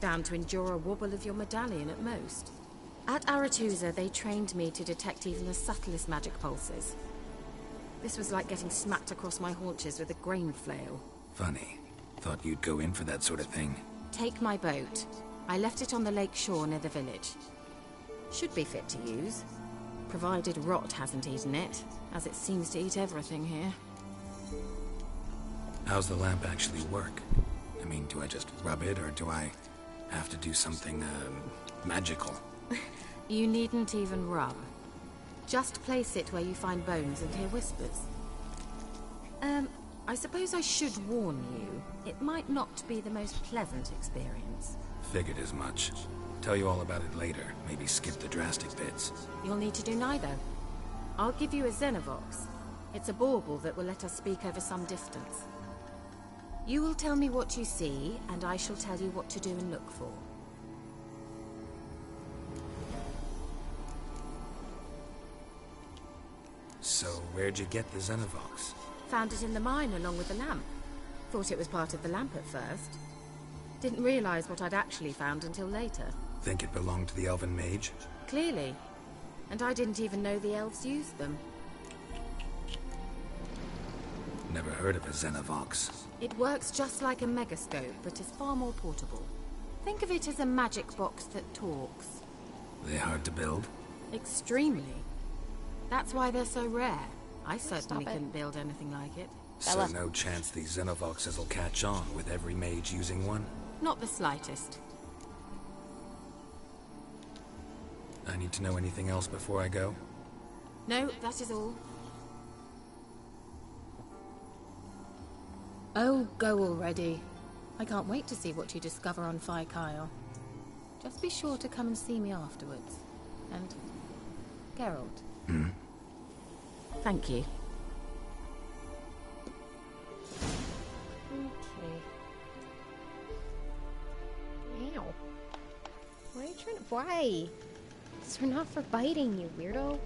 Down to endure a wobble of your medallion at most. At Aretusa, they trained me to detect even the subtlest magic pulses. This was like getting smacked across my haunches with a grain flail. Funny. Thought you'd go in for that sort of thing. Take my boat. I left it on the lake shore near the village. Should be fit to use. Provided rot hasn't eaten it, as it seems to eat everything here. How's the lamp actually work? I mean, do I just rub it, or do I have to do something, magical? You needn't even rub. Just place it where you find bones and hear whispers. I suppose I should warn you. It might not be the most pleasant experience. Figured as much. Tell you all about it later. Maybe skip the drastic bits. You'll need to do neither. I'll give you a Xenovox. It's a bauble that will let us speak over some distance. You will tell me what you see, and I shall tell you what to do and look for. So, where'd you get the Xenovox? Found it in the mine along with the lamp. Thought it was part of the lamp at first. Didn't realize what I'd actually found until later. Think it belonged to the Elven Mage? Clearly. And I didn't even know the elves used them. Never heard of a Xenovox. It works just like a megascope, but is far more portable. Think of it as a magic box that talks. They hard to build? Extremely. That's why they're so rare. I certainly couldn't build anything like it. So no chance these Xenovoxes will catch on with every mage using one? Not the slightest. I need to know anything else before I go? No, that is all. Oh, go already. I can't wait to see what you discover on Phi Kyle. Just be sure to come and see me afterwards. And... Geralt. Hmm? Thank you. Okay. Ow. Why are you trying to... Why? These are not for biting, you weirdo.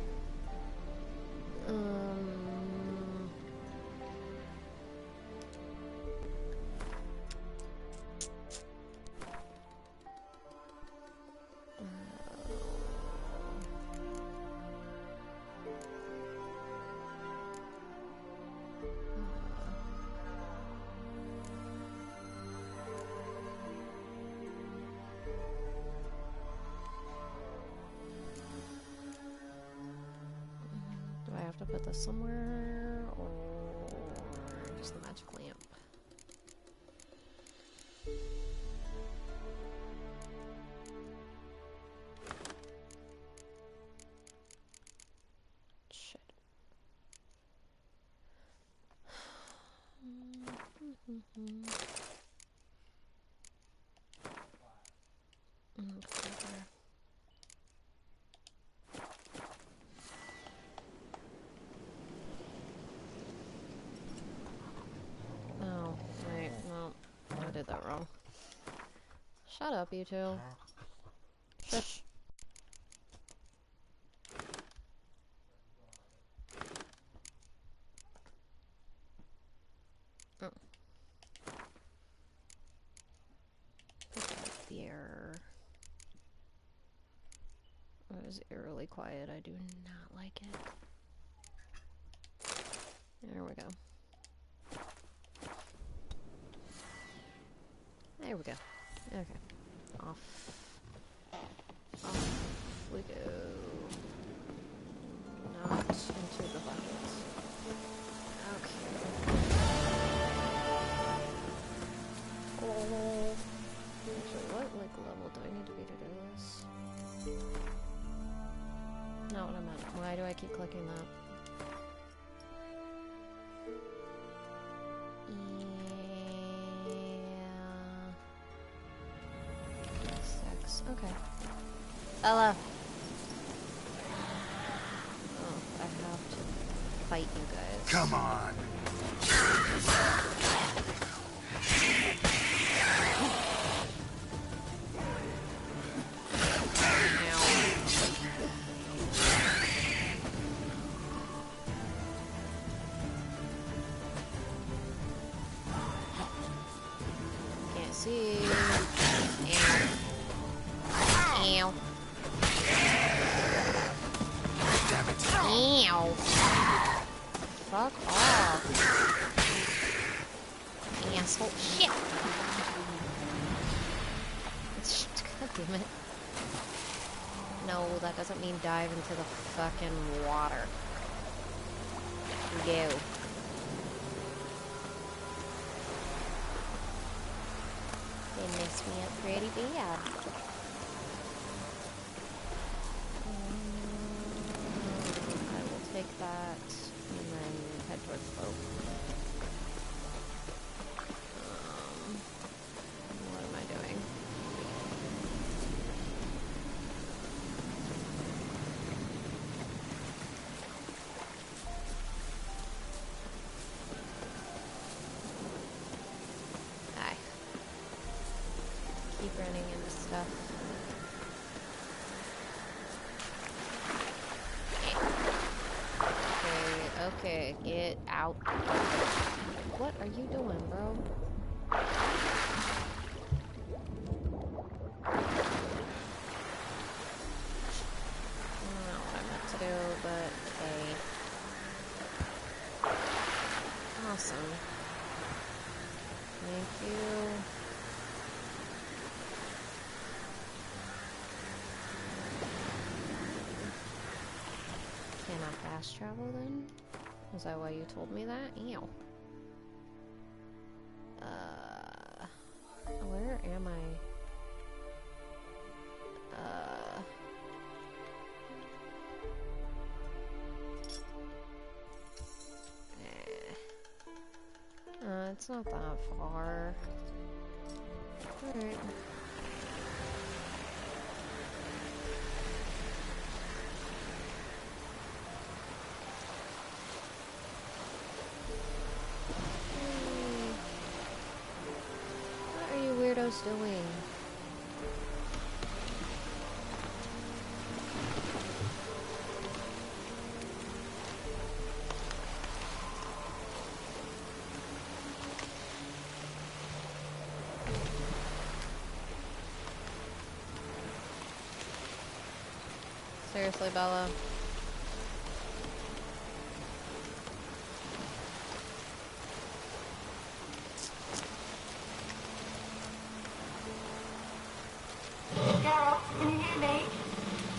Do I have to put this somewhere, or just the magic lamp? Shit. Okay. Oh, wait, no. I did that wrong. Shut up, you two. Shush. Oh. Put that there. It was eerily quiet. I do not like it. There we go. There we go. Okay. Off. Off we go. Not into the bucket. Okay. Oh. Actually, what level do I need to be to do this? Not what I meant. Why do I keep clicking that? Okay. Bella! Oh, I have to fight you guys. Come on! Can't see. And fuck off. Asshole. Shit! God damn it. No, that doesn't mean dive into the fucking water. Go. They messed me up pretty bad. I will take that and then head towards the boat. What am I doing? Aye. Keep running into stuff. Okay, get out. What are you doing, bro? I don't know what I meant to do, but hey. Awesome. Thank you. Can I fast travel then? Is that why you told me that? Ew. Where am I? It's not that far. Alright. What are you weirdos doing? Seriously, Bella. Geralt, can you hear me?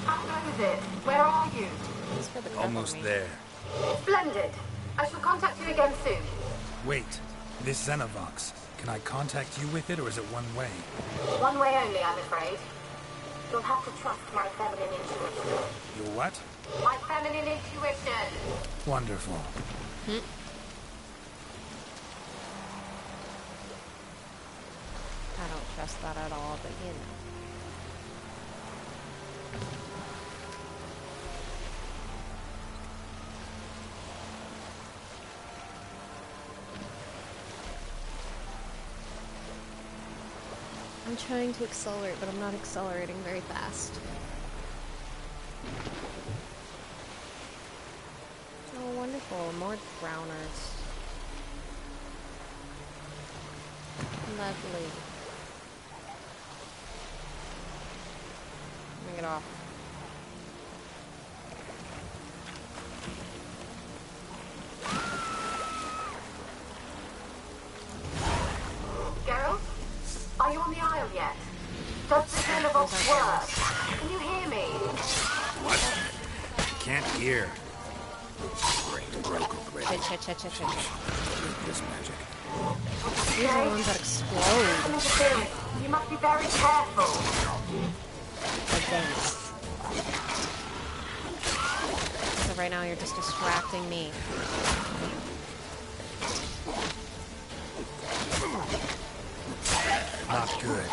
How goes it? Where are you? Thanks for the cover Almost me. there. Splendid. I shall contact you again soon. Wait, this Xenovox. Can I contact you with it, or is it one way? One way only, I'm afraid. You'll have to trust my feminine intuition. Your what? My feminine intuition. Wonderful. I don't trust that at all, but you know. I'm trying to accelerate, but I'm not accelerating very fast. Oh, wonderful. More drowners. Lovely. Bring it off. Geralt? Are you on the Isle yet? Does the Xenovox work? Can you hear me? What? Can't hear. Great, broken great. Shit. This magic. These are the ones that explode. Some interference. You must be very careful. Like this. So right now you're just distracting me. Not good.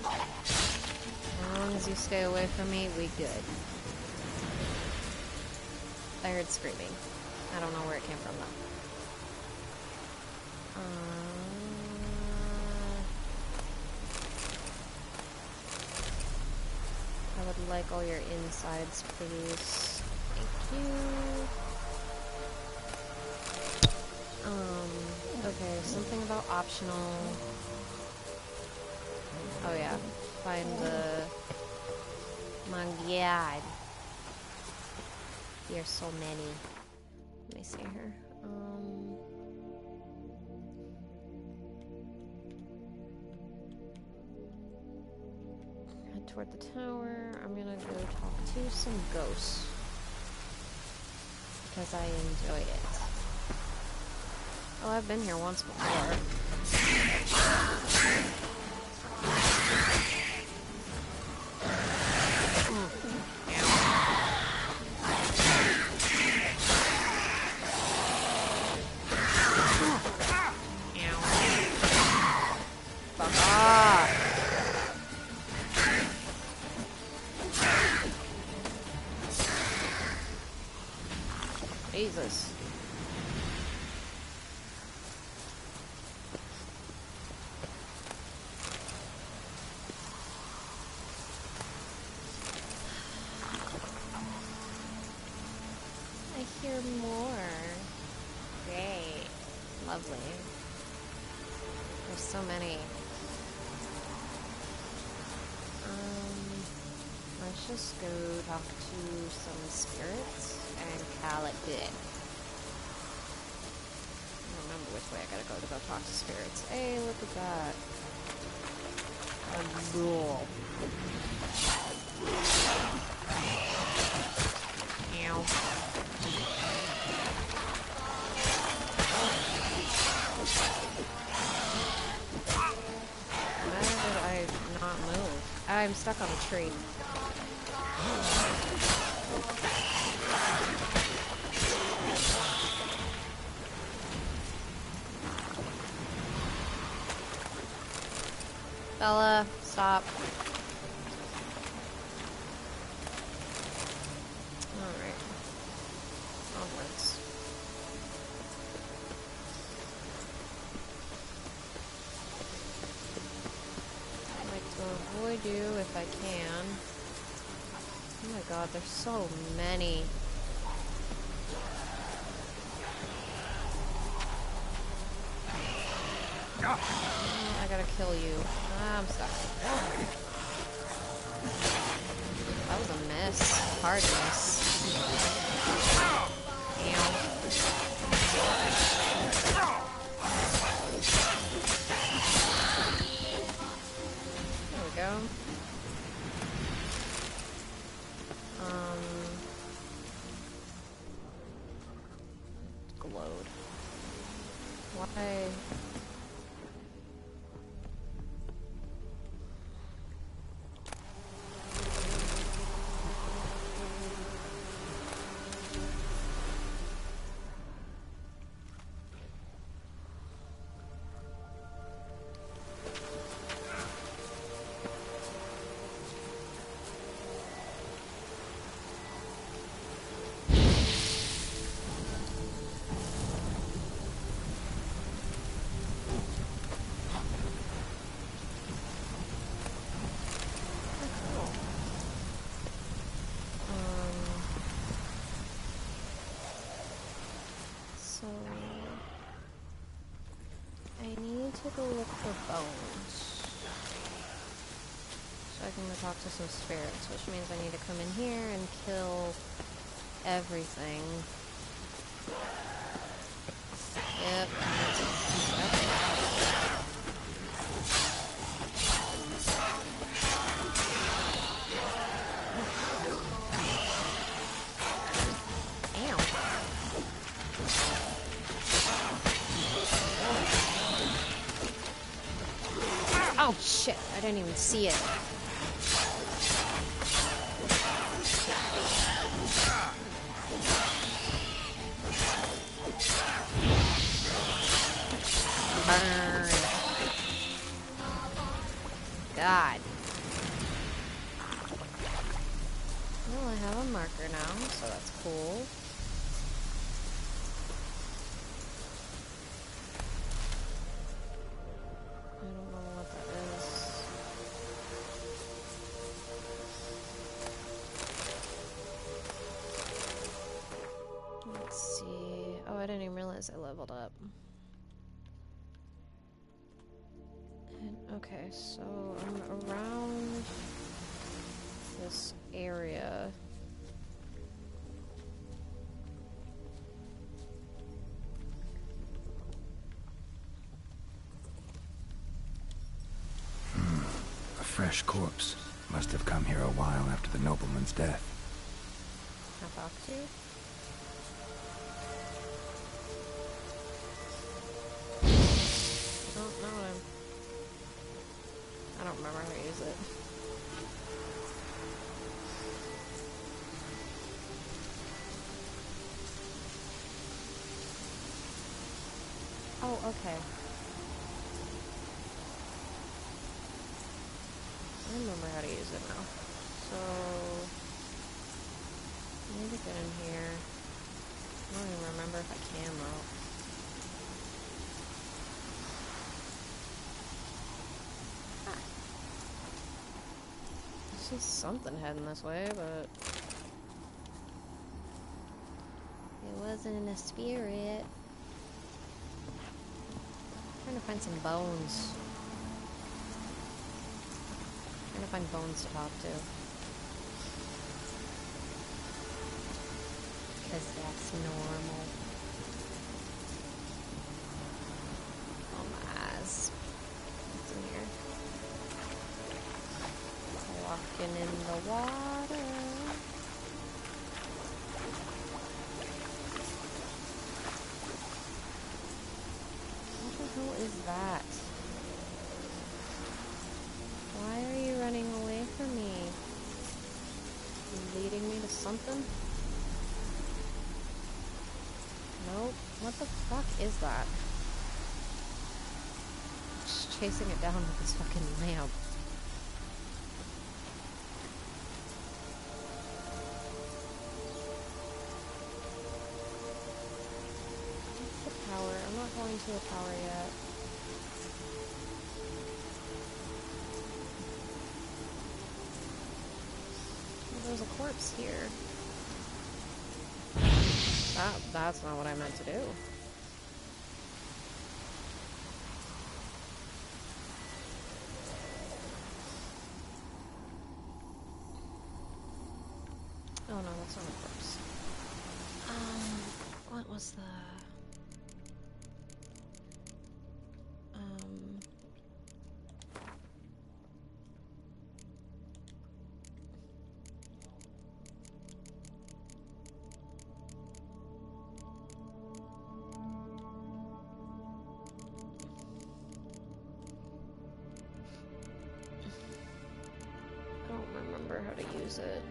As long as you stay away from me, we good. I heard screaming. I don't know where it came from though. I would like all your insides, please. Thank you. Okay, something about optional. Oh yeah, find the... My god. hear so many. Let me see here. Head toward the tower. I'm gonna go talk to some ghosts. Because I enjoy it. Oh, I've been here once before. Jesus. I hear more. Great. Lovely. There's so many. Let's just go talk to some spirits and call it good. I don't remember which way I gotta go talk to spirits. Hey, look at that. A ghoul. Ow. Why did I not move? I'm stuck on a tree. Bella, stop. Alright. Onwards. I'd like to avoid you if I can. Oh my god, there's so many. I gotta kill you. I'm stuck. That was a miss. Hard miss. Ow. There we go. Glowed. Why? To go look for bones. So I can go talk to some spirits, which means I need to come in here and kill everything. Yep. Oh shit, I didn't even see it. Burn. God. Well, I have a marker now, so that's cool. I leveled up. And, okay, so I'm around this area. fresh corpse. Must have come here a while after the nobleman's death. Can I talk to you? I don't know him. I don't remember how to use it. Oh, okay. I remember how to use it now. So, I need to get in here. I don't even remember if I can though. Ah. I see something heading this way, but it wasn't in a spirit. Trying to find some bones. Trying to find bones to talk to. Because that's normal. Oh my eyes. What's in here? Walking in the water. What is that? Why are you running away from me? You leading me to something? Nope. What the fuck is that? Just chasing it down with this fucking lamp. I'm not going to a tower yet. Well, there's a corpse here. That's not what I meant to do. Oh no, that's not a corpse. What was the... how to use it.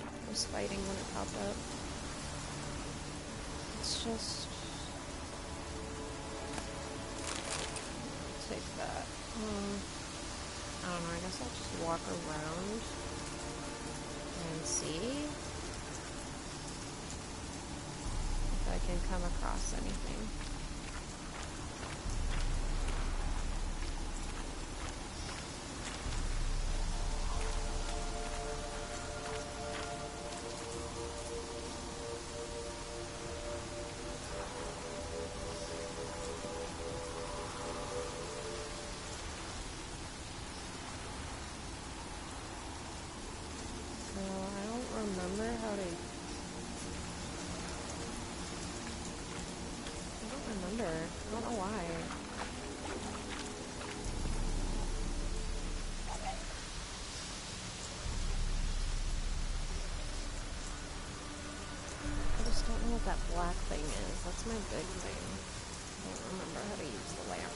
I was fighting when it popped up. It's just... take that. I don't know, I guess I'll just walk around and see if I can come across anything. That black thing is. That's my big thing. I don't remember how to use the lamp.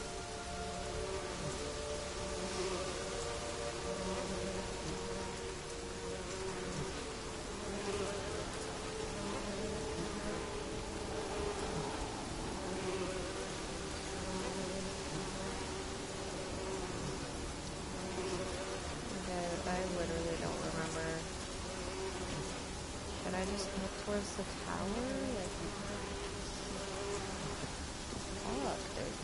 Okay, I literally don't remember. Should I just head towards the tower? Like, fuck, dude.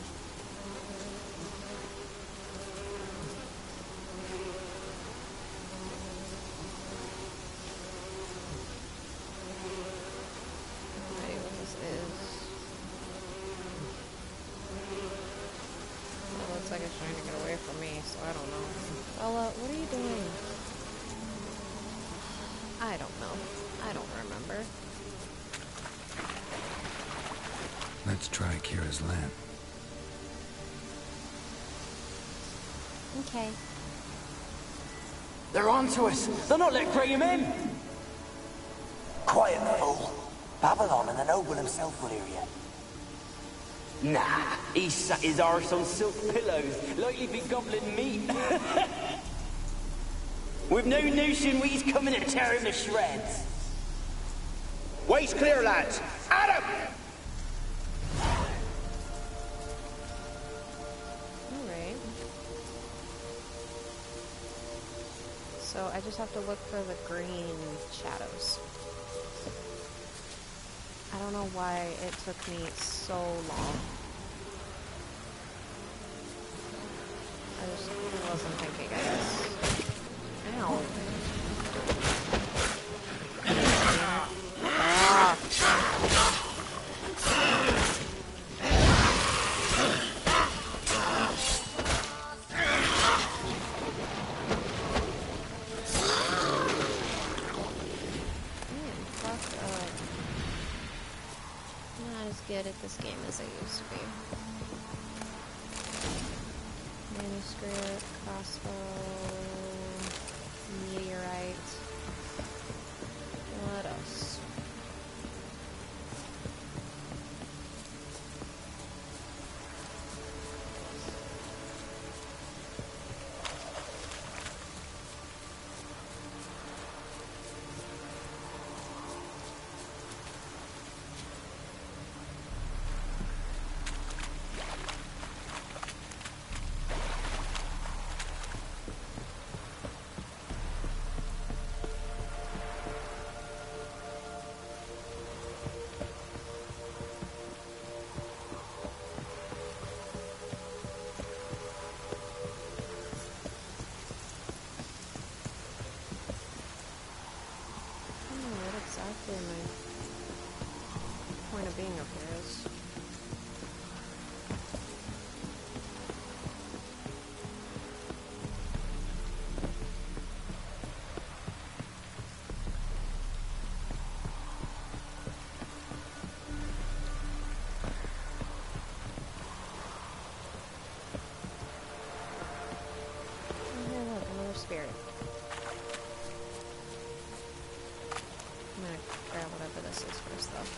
Okay, what this is. It looks like it's trying to get away from me, so I don't know. Bella, what are you doing? I don't know. I don't remember. Let's try Kira's lamp. Okay. They're onto us. They're not letting Graham in. Quiet, fool. Babylon and the noble himself will hear you. Nah, he sat his arse on silk pillows, like he'd be gobbling meat. With no notion he's coming to tear him to shreds. Way's clear, lads. Adam! Alright. So I just have to look for the green shadows. I don't know why it took me so long. I just wasn't thinking, I guess. Ow. Good at this game as I used to be. Manuscript, crossbow, meteorite. What else? My point of being up here is. Oh, hey, look, another spirit. I'm gonna grab whatever this is first, though.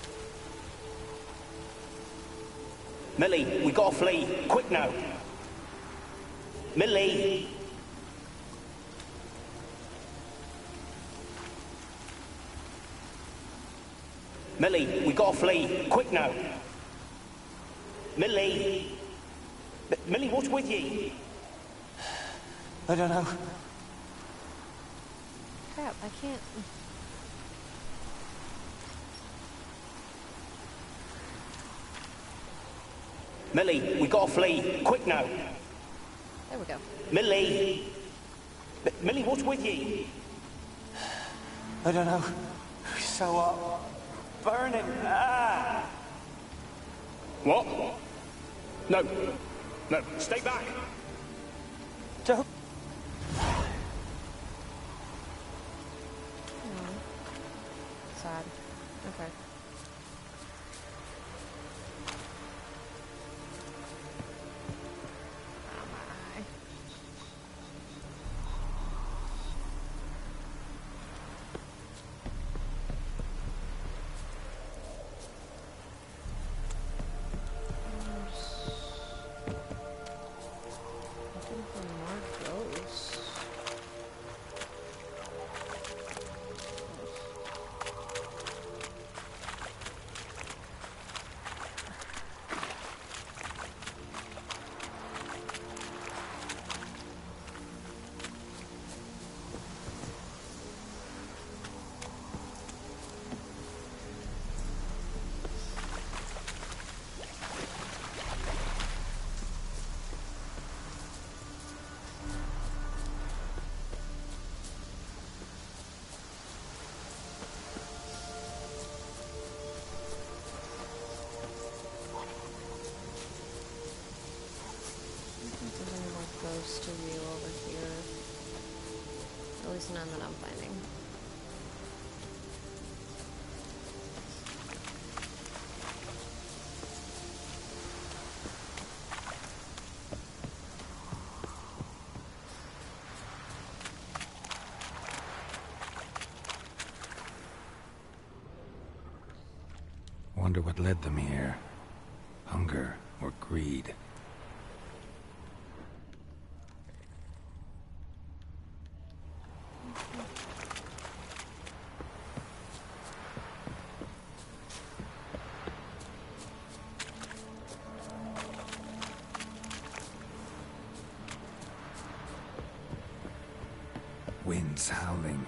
Millie, we gotta flee. Quick now. Millie! Millie, we gotta flee. Quick now. Millie! Millie, what's with you? I don't know. Crap, I can't. Millie, we gotta flee. Quick now. There we go. Millie! Millie, what's with you? I don't know. So, burning. Ah! What? No. No, stay back. Don't. Sad. Okay. To view over here. At least none that I'm finding. wonder what led them here. Hunger or greed. Winds howling.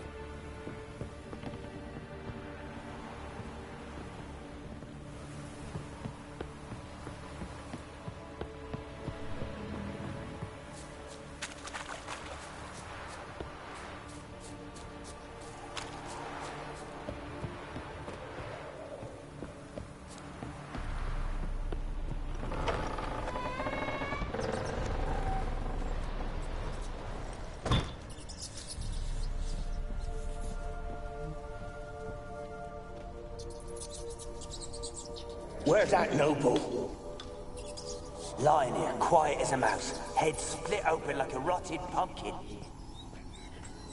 Where's that noble? Lying here, quiet as a mouse, head split open like a rotted pumpkin.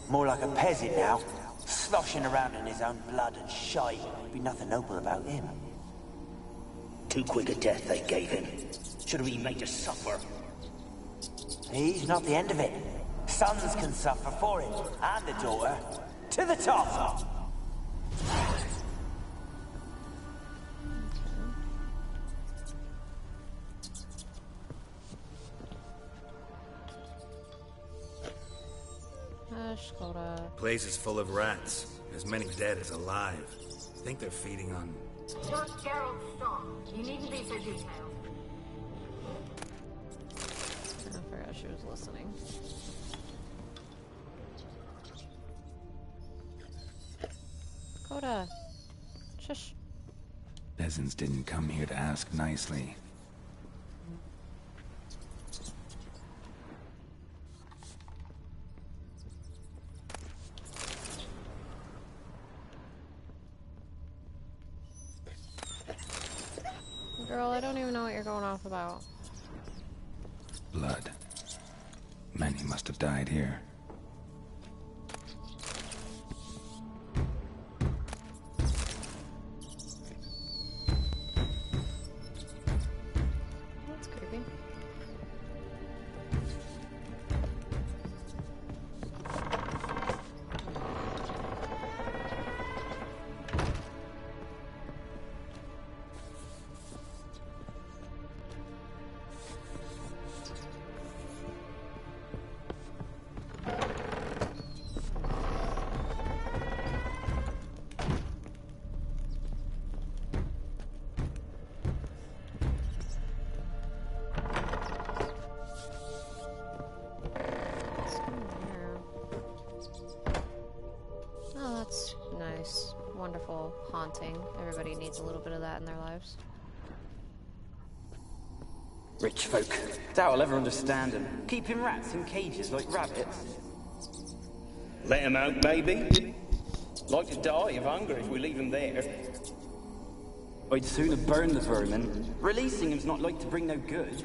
More like a peasant now, sloshing around in his own blood and shite. Be nothing noble about him. Too quick a death they gave him. Should have been made to suffer. He's not the end of it. Sons can suffer for him, and the daughter. To the top! Place is full of rats. As many dead as alive. I think they're feeding on... Just Geralt, stop. You needn't be so detailed. I forgot she was listening. Coda. Shush. Peasants didn't come here to ask nicely. Girl, I don't even know what you're going off about. Blood. Many must have died here. That's creepy. Nice, wonderful, haunting. Everybody needs a little bit of that in their lives. Rich folk. Doubt I'll ever understand them. Keeping rats in cages like rabbits. Let him out, maybe. Like to die of hunger if we leave him there. I'd sooner burn the vermin. Releasing him's not like to bring no good.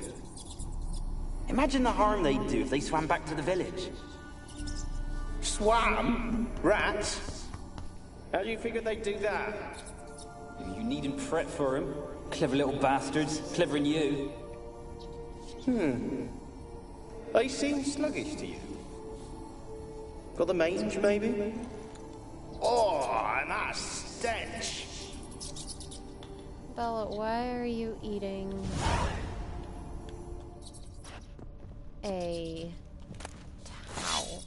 Imagine the harm they'd do if they swam back to the village. Swam? Rats? How do you figure they'd do that? You needn't fret for him. Clever little bastards. Clever than you. They seem sluggish to you. Got the mange, maybe? Oh, and that stench! Bella, why are you eating a towel?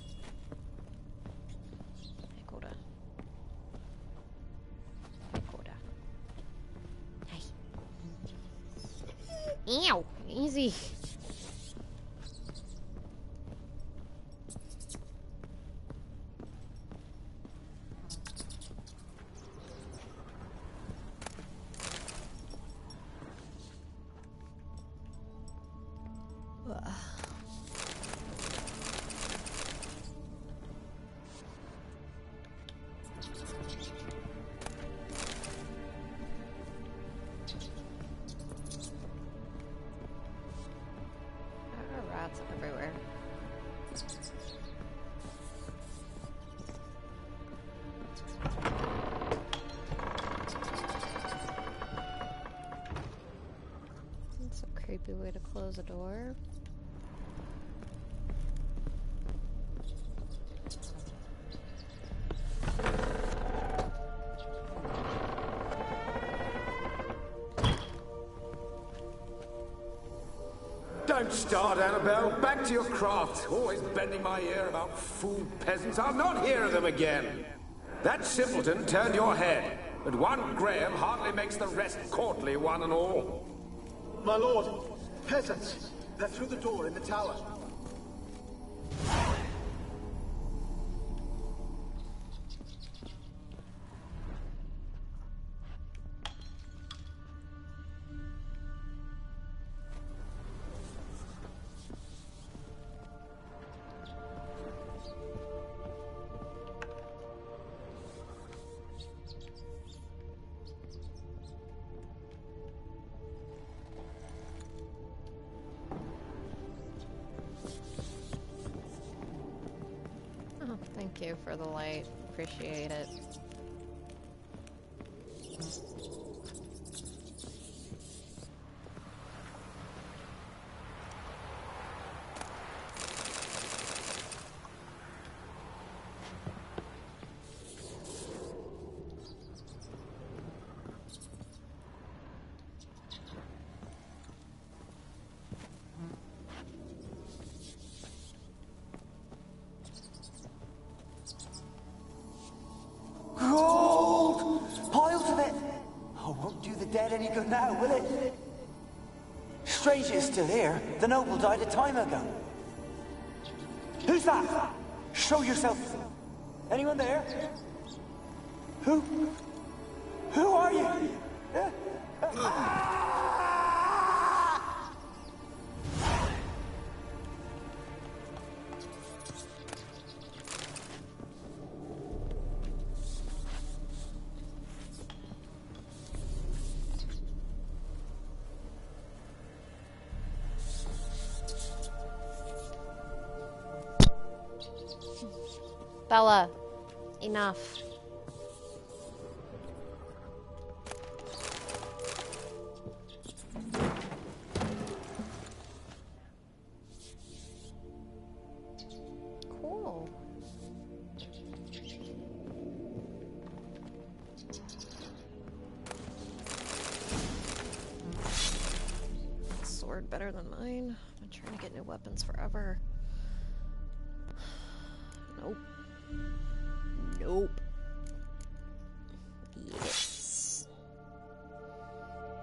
Ew! Easy. Everywhere. way to close a door. Don't start, Annabelle. Back to your craft. Always bending my ear about fool peasants. I'll not hear of them again. That simpleton turned your head, but one Graham hardly makes the rest courtly, one and all. My lord, peasants. They're through the door in the tower. Thank you for the light. Appreciate it. Any good now, will it? Strange it's still here. The noble died a time ago. Who's that? Show yourself. Anyone there? Who are you? Bella, enough. Cool. Sword better than mine. I've been trying to get new weapons forever. Nope. Nope. Yes.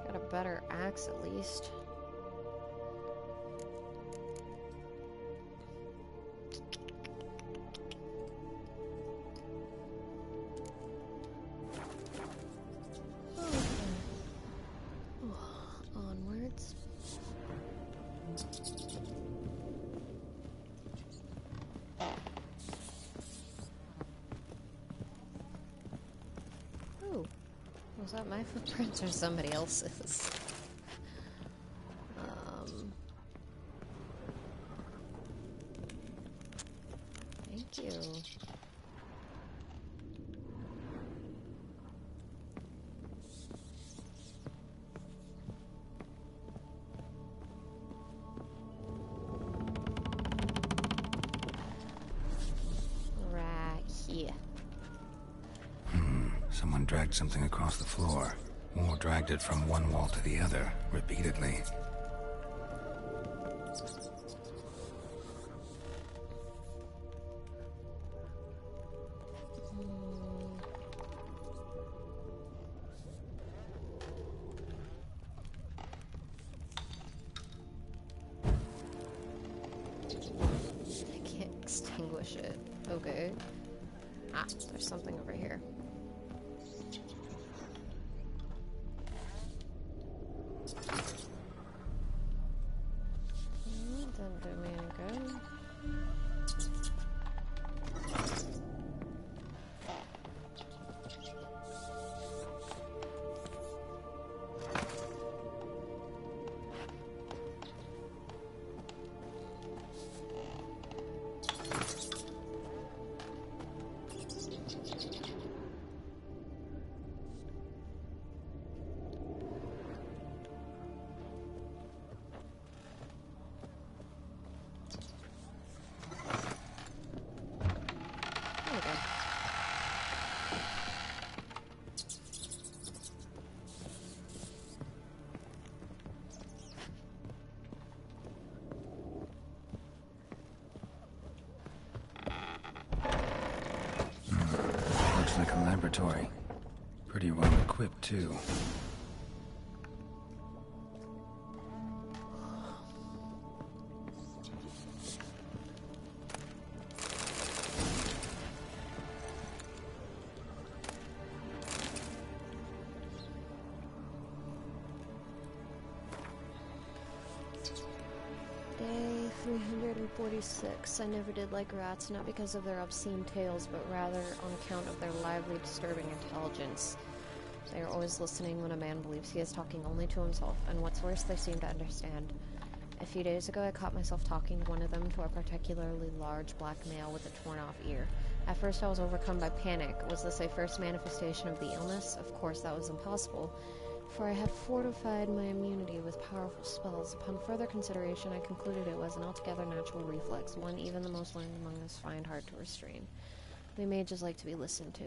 Got a better axe at least. Onwards. Was that my footprints or somebody else's? Thank you. Right here. Someone dragged something across the floor, or dragged it from one wall to the other, repeatedly. I can't extinguish it. Okay. Ah, there's something over here. Didn't do me any good. Looks like a laboratory. Pretty well equipped, too. Day 346. I never did like rats, not because of their obscene tales, but rather on account of their lively, disturbing intelligence. They are always listening when a man believes he is talking only to himself, and what's worse, they seem to understand. A few days ago, I caught myself talking to one of them, to a particularly large black male with a torn-off ear. At first, I was overcome by panic. Was this a first manifestation of the illness? Of course, that was impossible, for I had fortified my immunity with powerful spells. Upon further consideration, I concluded it was an altogether natural reflex, one even the most learned among us find hard to restrain. We mages like to be listened to.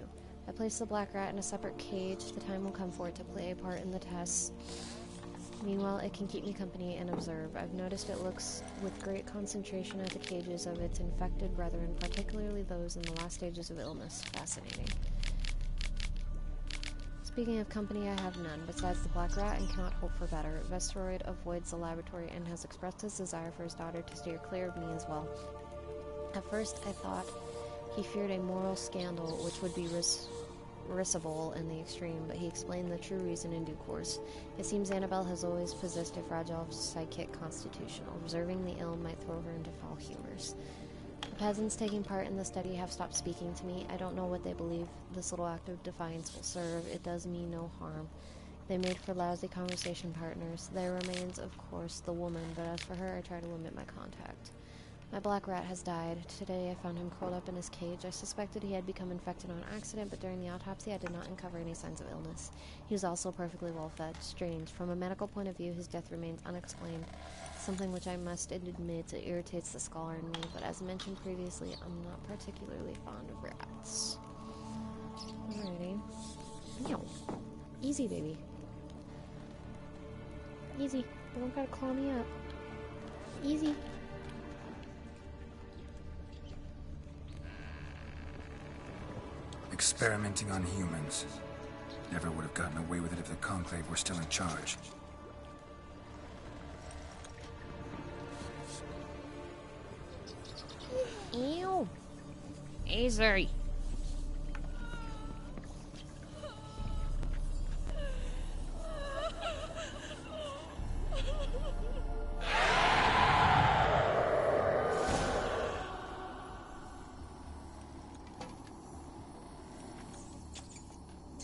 I placed the black rat in a separate cage. The time will come for it to play a part in the tests. Meanwhile, it can keep me company and observe. I've noticed it looks with great concentration at the cages of its infected brethren, particularly those in the last stages of illness. Fascinating. Speaking of company, I have none, besides the black rat, and cannot hope for better. Vesteroid avoids the laboratory and has expressed his desire for his daughter to steer clear of me as well. At first, I thought he feared a moral scandal, which would be risible in the extreme, but he explained the true reason in due course. It seems Annabelle has always possessed a fragile psychic constitution. Observing the ill might throw her into foul humors. The peasants taking part in the study have stopped speaking to me. I don't know what they believe this little act of defiance will serve. It does me no harm. They made for lousy conversation partners. There remains, of course, the woman, but as for her, I try to limit my contact. My black rat has died. Today I found him curled up in his cage. I suspected he had become infected on accident, but during the autopsy I did not uncover any signs of illness. He was also perfectly well fed. Strange. From a medical point of view, his death remains unexplained, something which I must admit irritates the scholar in me, but as mentioned previously, I'm not particularly fond of rats. Alrighty. Meow. Easy, baby. Easy. You don't gotta claw me up. Easy. Experimenting on humans. Never would have gotten away with it if the Conclave were still in charge. Ew. Easy.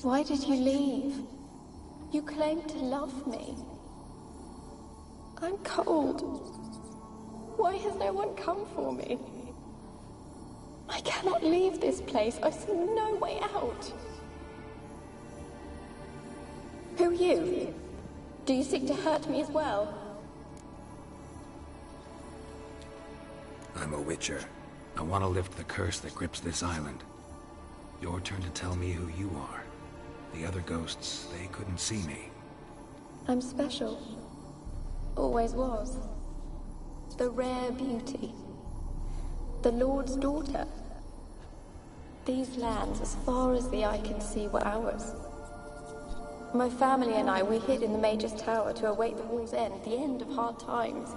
Why did you leave? You claimed to love me. I'm cold. Why has no one come for me? I cannot leave this place. I see no way out. Who are you? Do you seek to hurt me as well? I'm a Witcher. I want to lift the curse that grips this island. Your turn to tell me who you are. The other ghosts, they couldn't see me. I'm special. Always was. The rare beauty. The Lord's daughter. These lands, as far as the eye can see, were ours. My family and I, we hid in the Mage's Tower to await the war's end, the end of hard times.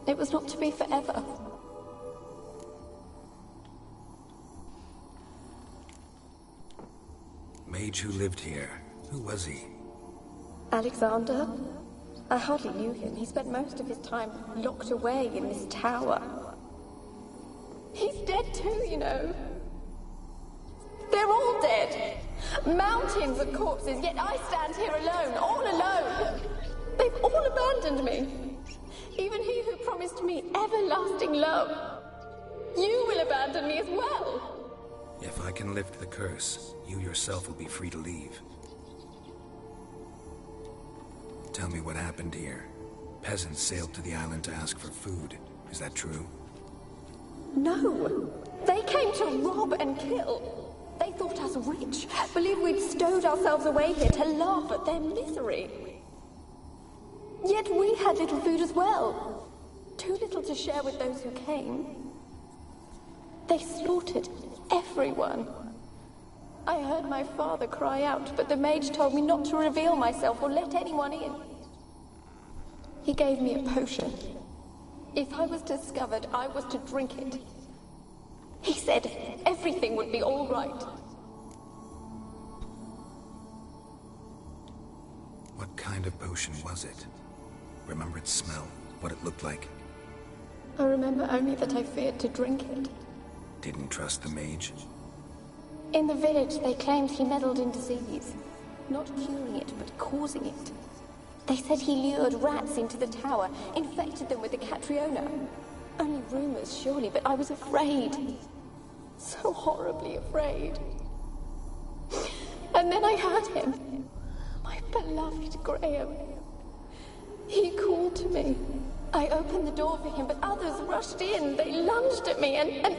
It was not to be forever. Mage who lived here. Who was he? Alexander? I hardly knew him. He spent most of his time locked away in this tower. He's dead too, you know. They're all dead. Mountains of corpses, yet I stand here alone, all alone. They've all abandoned me. Even he who promised me everlasting love. You will abandon me as well. If I can lift the curse, you yourself will be free to leave. Tell me what happened here. Peasants sailed to the island to ask for food. Is that true? No. They came to rob and kill. They thought us rich, believed we'd stowed ourselves away here to laugh at their misery. Yet we had little food as well. Too little to share with those who came. They slaughtered everyone. I heard my father cry out, but the mage told me not to reveal myself or let anyone in. He gave me a potion. If I was discovered, I was to drink it. He said everything would be all right. What kind of potion was it? Remember its smell? What it looked like? I remember only that I feared to drink it. Didn't trust the mage? In the village, they claimed he meddled in disease. Not curing it, but causing it. They said he lured rats into the tower, infected them with the Catriona. Only rumors, surely, but I was afraid. So horribly afraid. And then I heard him. My beloved Graham. He called to me. I opened the door for him, but others rushed in. They lunged at me and...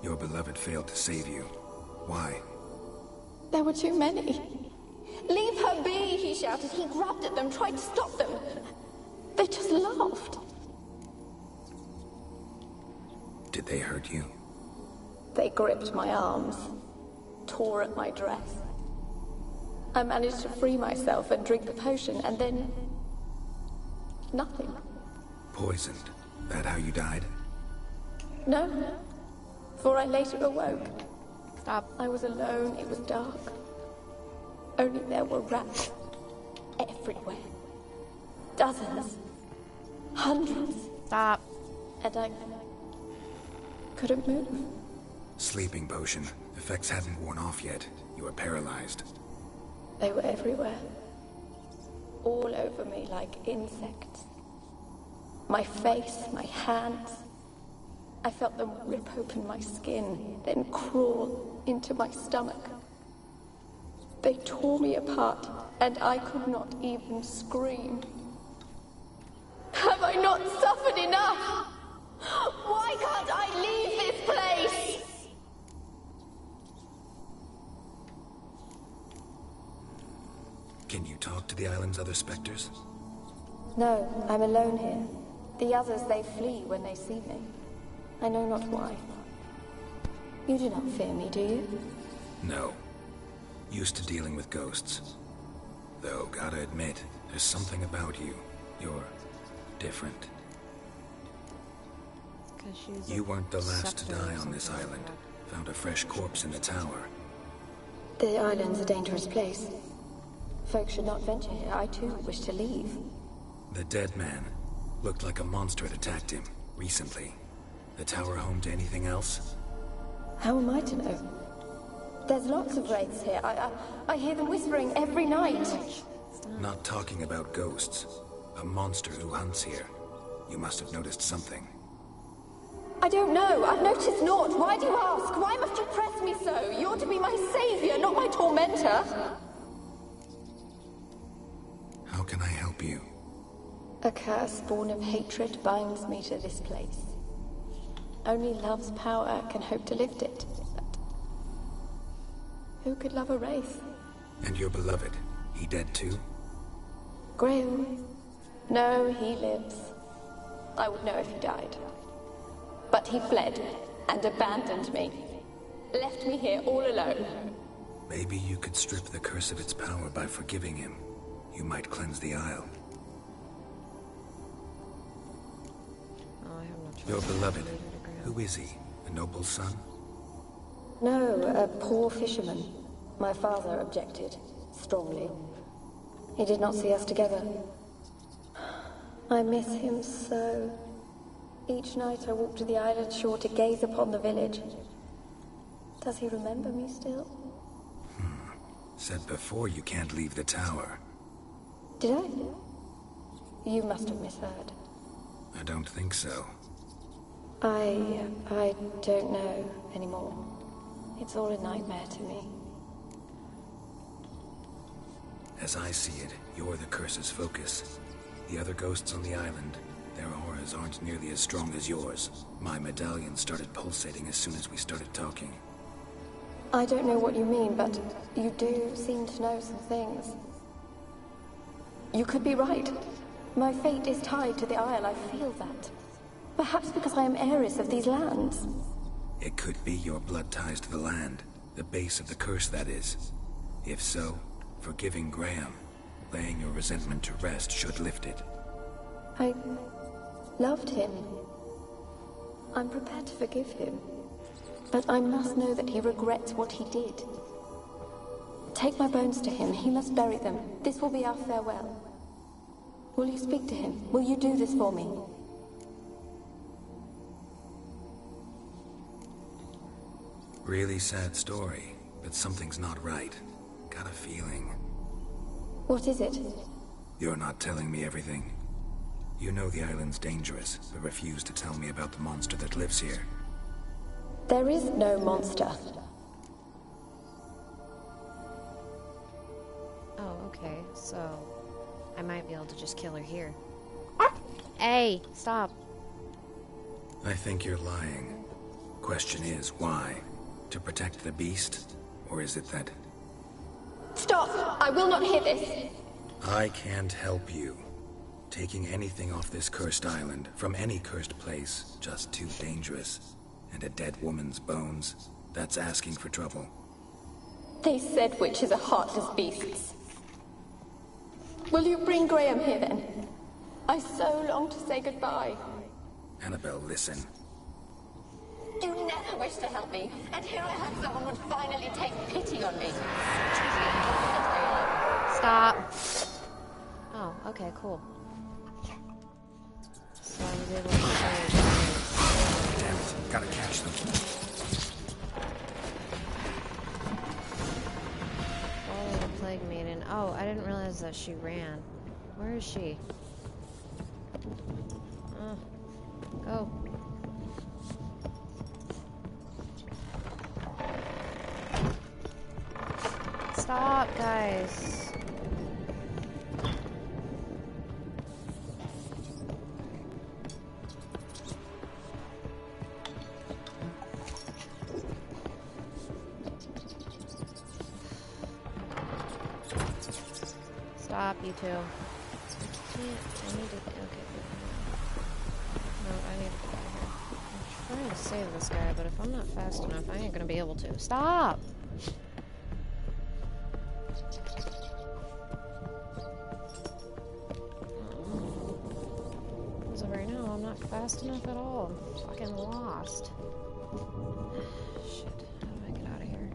Your beloved failed to save you. Why? There were too many. Leave her be, he shouted. He grabbed at them, tried to stop them. They just laughed. Did they hurt you? They gripped my arms, tore at my dress. I managed to free myself and drink the potion, and then... nothing. Poisoned? That how you died? No, for I later awoke. I was alone, it was dark. Only there were rats everywhere. Dozens. Hundreds. Stop. And I couldn't move. Sleeping potion. Effects hadn't worn off yet. You were paralyzed. They were everywhere. All over me like insects. My face, my hands. I felt them rip open my skin, then crawl into my stomach. They tore me apart, and I could not even scream. Have I not suffered enough? Why can't I leave this place? Can you talk to the island's other specters? No, I'm alone here. The others, they flee when they see me. I know not why. You do not fear me, do you? No. Used to dealing with ghosts. Though, gotta admit, there's something about you. You're different. You weren't the last to die on this island. Found a fresh corpse in the tower. The island's a dangerous place. Folk should not venture here. I too wish to leave. The dead man. Looked like a monster had attacked him, recently. The tower home to anything else? How am I to know? There's lots of wraiths here. I hear them whispering every night. Not talking about ghosts. A monster who hunts here. You must have noticed something. I don't know. I've noticed naught. Why do you ask? Why must you press me so? You're to be my savior, not my tormentor. How can I help you? A curse born of hatred binds me to this place. Only love's power can hope to lift it. But who could love a wraith? And your beloved, he dead too? Graham? No, he lives. I would know if he died. But he fled and abandoned me. Left me here all alone. Maybe you could strip the curse of its power by forgiving him. You might cleanse the Isle. Your beloved, who is he? A noble son? No, a poor fisherman. My father objected, strongly. He did not see us together. I miss him so. Each night I walk to the island shore to gaze upon the village. Does he remember me still? Said before you can't leave the tower. Did I? You must have misheard. I don't think so. I don't know anymore. It's all a nightmare to me. As I see it, you're the curse's focus. The other ghosts on the island, their auras aren't nearly as strong as yours. My medallion started pulsating as soon as we started talking. I don't know what you mean, but you do seem to know some things. You could be right. My fate is tied to the Isle, I feel that. Perhaps because I am heiress of these lands. It could be your blood ties to the land. The base of the curse, that is. If so, forgiving Graham, laying your resentment to rest should lift it. I loved him. I'm prepared to forgive him. But I must know that he regrets what he did. Take my bones to him. He must bury them. This will be our farewell. Will you speak to him? Will you do this for me? Really sad story, but something's not right. Got a feeling. What is it? You're not telling me everything. You know the island's dangerous, but refuse to tell me about the monster that lives here. There is no monster. Oh, okay, so I might be able to just kill her here. Hey, stop. I think you're lying. Question is, why? To protect the beast? Or is it that... Stop! I will not hear this! I can't help you. Taking anything off this cursed island, from any cursed place, just too dangerous. And a dead woman's bones, that's asking for trouble. They said witches are heartless beasts. Will you bring Graham here then? I so long to say goodbye. Annabelle, listen. You never wished to help me, and here I have someone would finally take pity on me. Stop. Oh, okay, cool. So I was able to save. Damn it, gotta catch them. Follow the plague maiden. Oh, I didn't realize that she ran. Where is she? Go. Stop, guys. Stop, you two. I need to... Okay. No, I need to get out of here. I'm trying to save this guy, but if I'm not fast enough, I ain't gonna be able to. Stop! As of right now, I'm not fast enough at all. I'm fucking lost. Shit. How do I get out of here?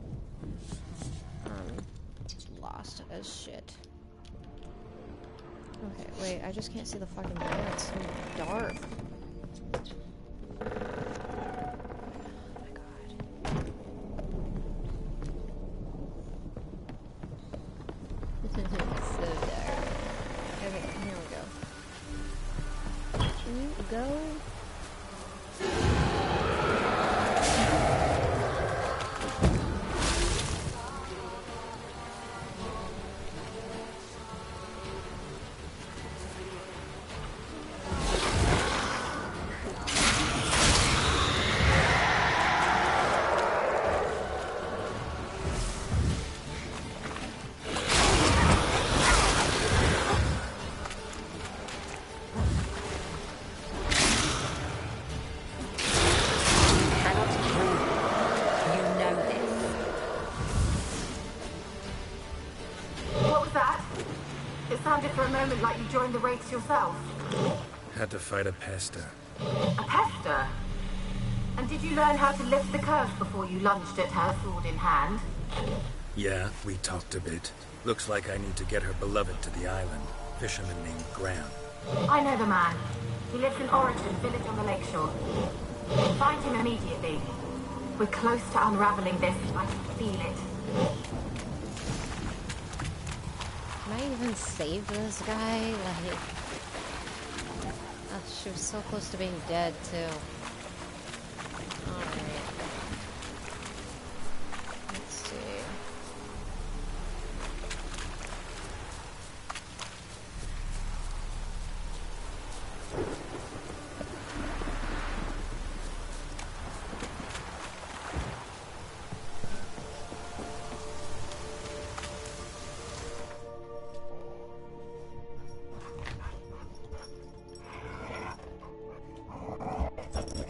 Lost as shit. Okay, wait, I just can't see the fucking map. It's so dark. Oh my god. It's so dark. Okay, here we go. Can you go? Like you joined the Wraiths yourself? Had to fight a Pesta. A Pesta? And did you learn how to lift the curse before you lunged at her, sword in hand? Yeah, we talked a bit. Looks like I need to get her beloved to the island. Fisherman named Graham. I know the man. He lives in Origin, village on the lakeshore. Find him immediately. We're close to unraveling this. I can feel it. Can I even save this guy? Like... Oh, she was so close to being dead, too. Alright. Let's see.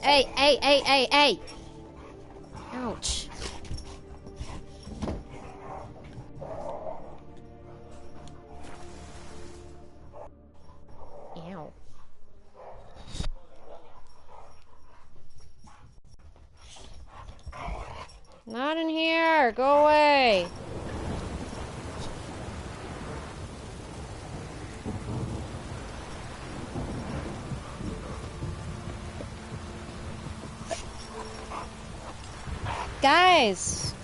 Hey! Ouch. Ow. Not in here! Go away! Guys!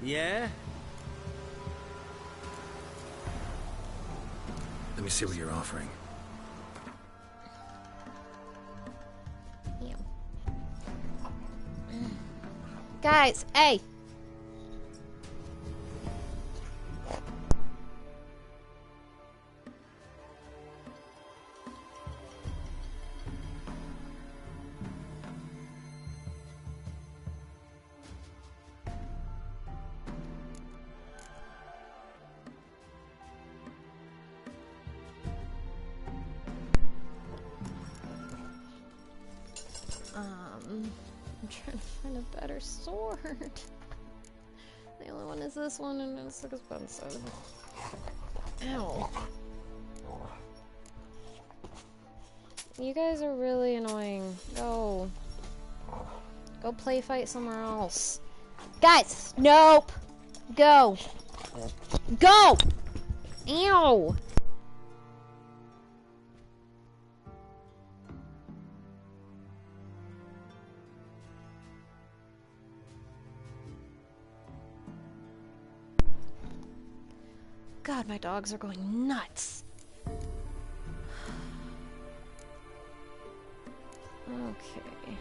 Yeah? Let me see what you're offering. Guys, hey! I'm trying to find a better sword. The only one is this one, and it's so expensive. Ow. You guys are really annoying. Go. Go play fight somewhere else. Guys! Nope! Go! Go! Ew! God, my dogs are going nuts. Okay.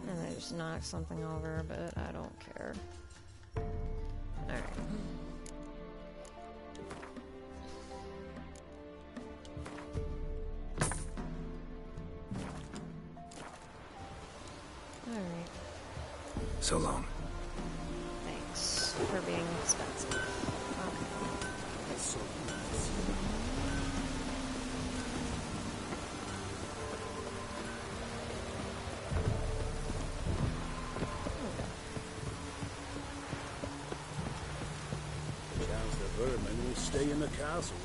And I just knocked something over, but I don't care. Alright. Alright. So long. For being expensive. Okay. Chance the vermin will stay in the castle.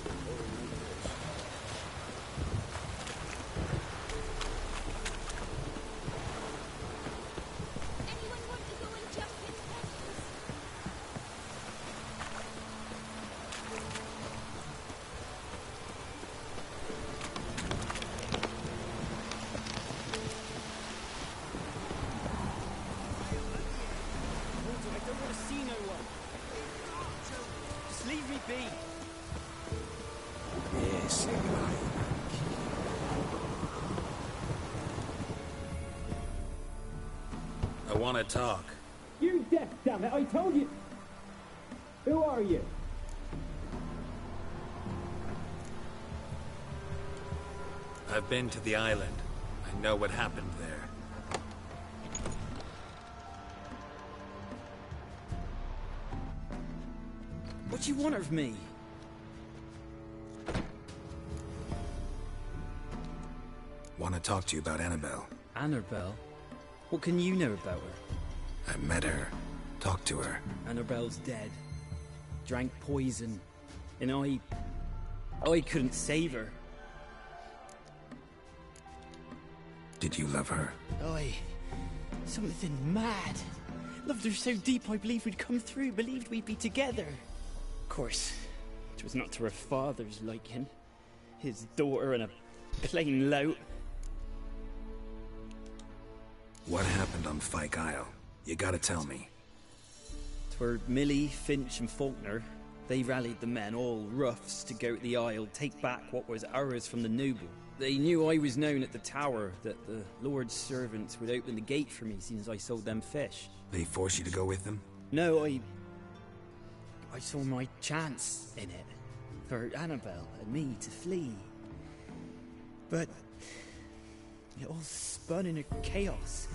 I want to talk. You're deaf, damn it! I told you. Who are you? I've been to the island. I know what happened there. What do you want of me? Want to talk to you about Annabelle. Annabelle? What can you know about her? I met her. Talked to her. Annabelle's dead. Drank poison. And I couldn't save her. Did you love her? Something mad. Loved her so deep I believed we'd come through, believed we'd be together. Of course, it was not to her father's liking. His daughter and a plain lout. What happened on Fyke Isle? You gotta tell me. 'Twere Millie, Finch and Faulkner. They rallied the men, all roughs, to go to the Isle, take back what was ours from the noble. They knew I was known at the tower, that the Lord's servants would open the gate for me since I sold them fish. They force you to go with them? No, I I saw my chance in it. For Annabelle and me to flee. But it all spun into chaos.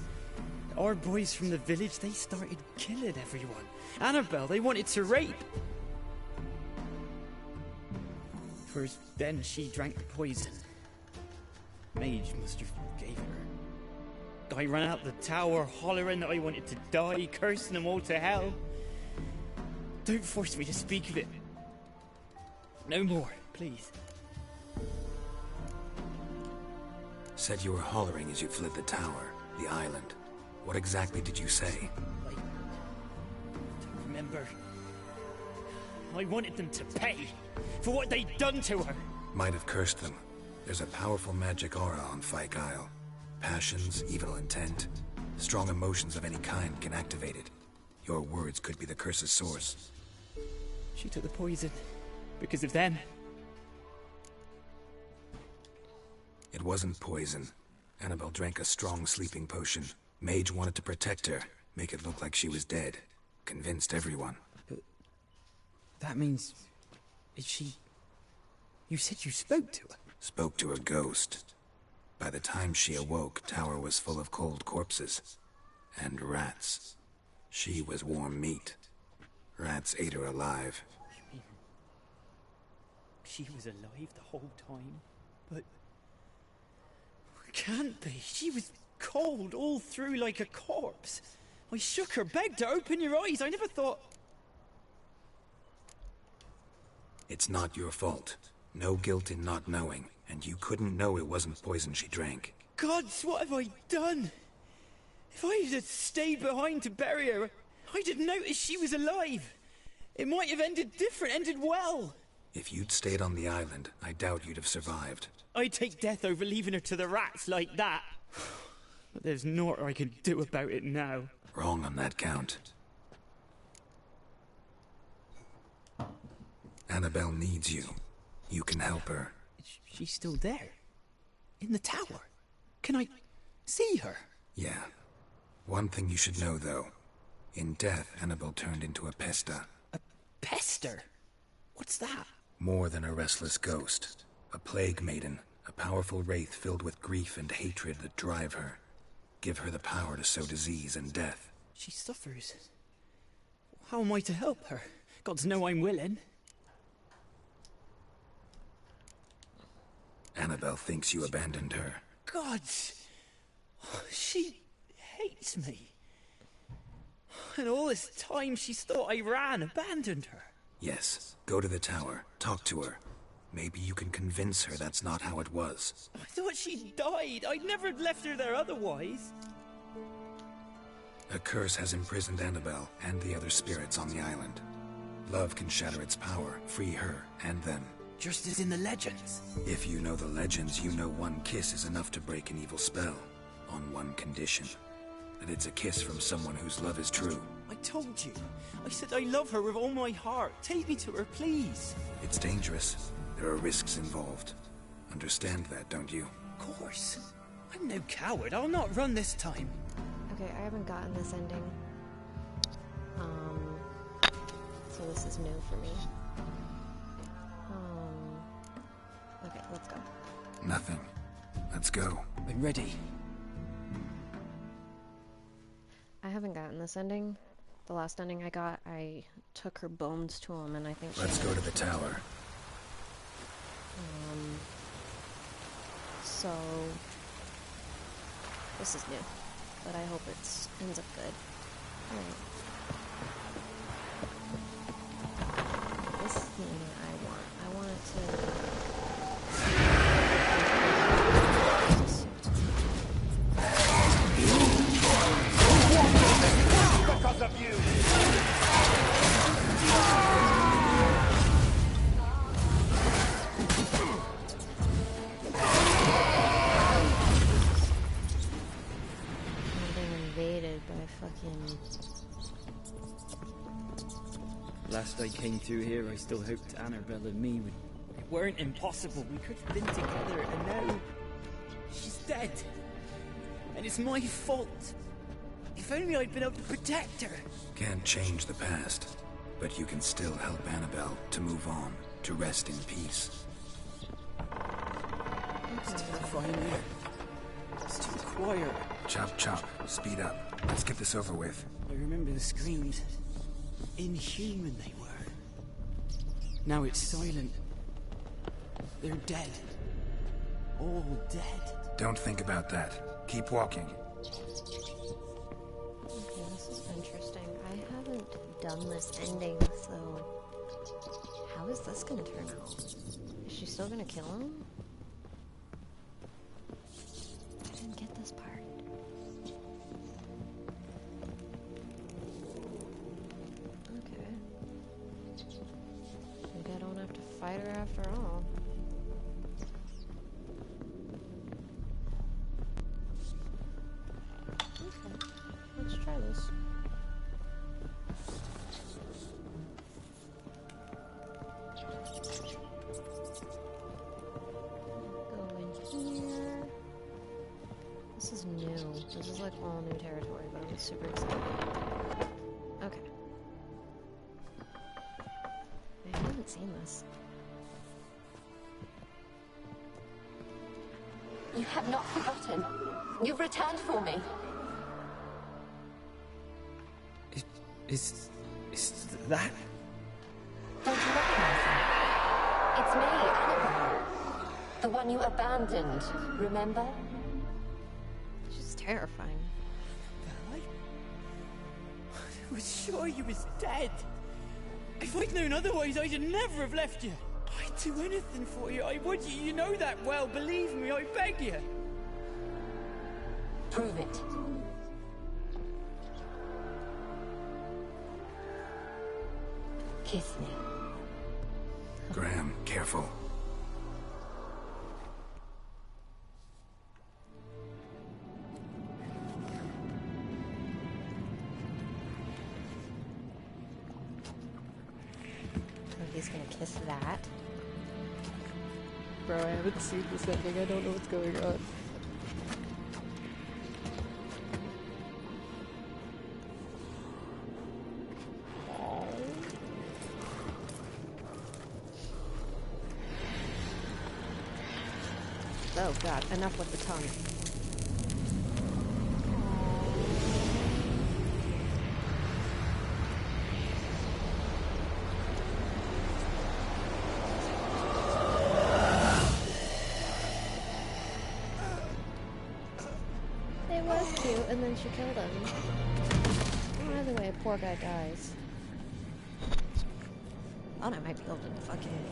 Our boys from the village, they started killing everyone. Annabelle, they wanted to rape. First, then she drank the poison. Mage must have gave her. I ran out the tower, hollering that I wanted to die, cursing them all to hell. Don't force me to speak of it. No more, please. Said you were hollering as you fled the tower, the island. What exactly did you say? I don't remember. I wanted them to pay for what they'd done to her. Might have cursed them. There's a powerful magic aura on Fyke Isle. Passions, evil intent, strong emotions of any kind can activate it. Your words could be the curse's source. She took the poison because of them. It wasn't poison. Annabelle drank a strong sleeping potion. Mage wanted to protect her, make it look like she was dead. Convinced everyone. But that means... Is she... You said you spoke to her? Spoke to a ghost. By the time she awoke, Tower was full of cold corpses. And rats. She was warm meat. Rats ate her alive. You mean... She was alive the whole time? But... Can't be. She was cold all through like a corpse. I shook her, begged her, open your eyes. I never thought... It's not your fault. No guilt in not knowing, and you couldn't know it wasn't poison she drank. Gods, what have I done? If I had stayed behind to bury her, I'd have noticed she was alive. It might have ended different, ended well. If you'd stayed on the island, I doubt you'd have survived. I'd take death over leaving her to the rats like that. But there's naught I can do about it now. Wrong on that count. Annabelle needs you. You can help her. She's still there? In the tower? Can I see her? Yeah. One thing you should know, though. In death, Annabelle turned into a pesta. A pester? What's that? More than a restless ghost. A plague maiden. A powerful wraith filled with grief and hatred that drive her. Give her the power to sow disease and death. She suffers. How am I to help her? Gods know I'm willing. Annabelle thinks you abandoned her. Gods! She hates me. And all this time she's thought I abandoned her. Yes. Go to the tower. Talk to her. Maybe you can convince her that's not how it was. I thought she died. I'd never have left her there otherwise. A curse has imprisoned Annabelle and the other spirits on the island. Love can shatter its power, free her and them. Just as in the legends. If you know the legends, you know one kiss is enough to break an evil spell. On one condition. That it's a kiss from someone whose love is true. I told you. I said I love her with all my heart. Take me to her, please. It's dangerous. There are risks involved. Understand that, don't you? Of course. I'm no coward. I'll not run this time. Okay, I haven't gotten this ending. So this is new for me. Okay, let's go. Nothing. Let's go. I'm ready. I haven't gotten this ending. The last ending I got, I took her bones to him, and I think Let's go to the tower. So this is new, but I hope it ends up good. Alright. This is the ending I want. I want it to... Because of you! Last I came through here, I still hoped Annabelle and me weren't impossible. We could have been together, and now she's dead. And it's my fault. If only I'd been able to protect her. Can't change the past. But you can still help Annabelle to move on, to rest in peace. It's terrifying here. It's too quiet. Chop, chop. Speed up. Let's get this over with. I remember the screams. Inhuman they were. Now it's silent. They're dead. All dead. Don't think about that. Keep walking. Okay, this is interesting. I haven't done this ending, so... How is this gonna turn out? Is she still gonna kill him? I didn't get this part. Okay. Maybe I don't have to fight her after all. Okay, let's try this. Go in here. This is new. This is like all new territory, but I'm super excited. Okay. I haven't seen this. You have not forgotten. You've returned for me. Is that? Don't you recognize me? It's me, Annabelle. The one you abandoned, remember? She's terrifying. I was sure you was dead. If I'd known otherwise, I'd never have left you. I'd do anything for you. I would. You know that well. Believe me, I beg you. Prove it. Kiss me. Graham, careful. Oh, he's gonna kiss that. Bro, I haven't seen this ending. I don't know what's going on. Oh god, enough with the tongue. It was cute, and then she killed him. Either way, poor guy dies. Thought I might be able to fucking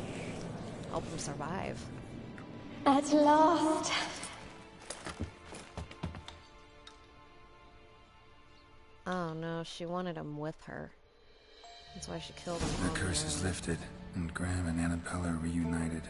help him survive. At last. Oh no, she wanted him with her. That's why she killed him. The curse is lifted, and Graham and Annabelle are reunited.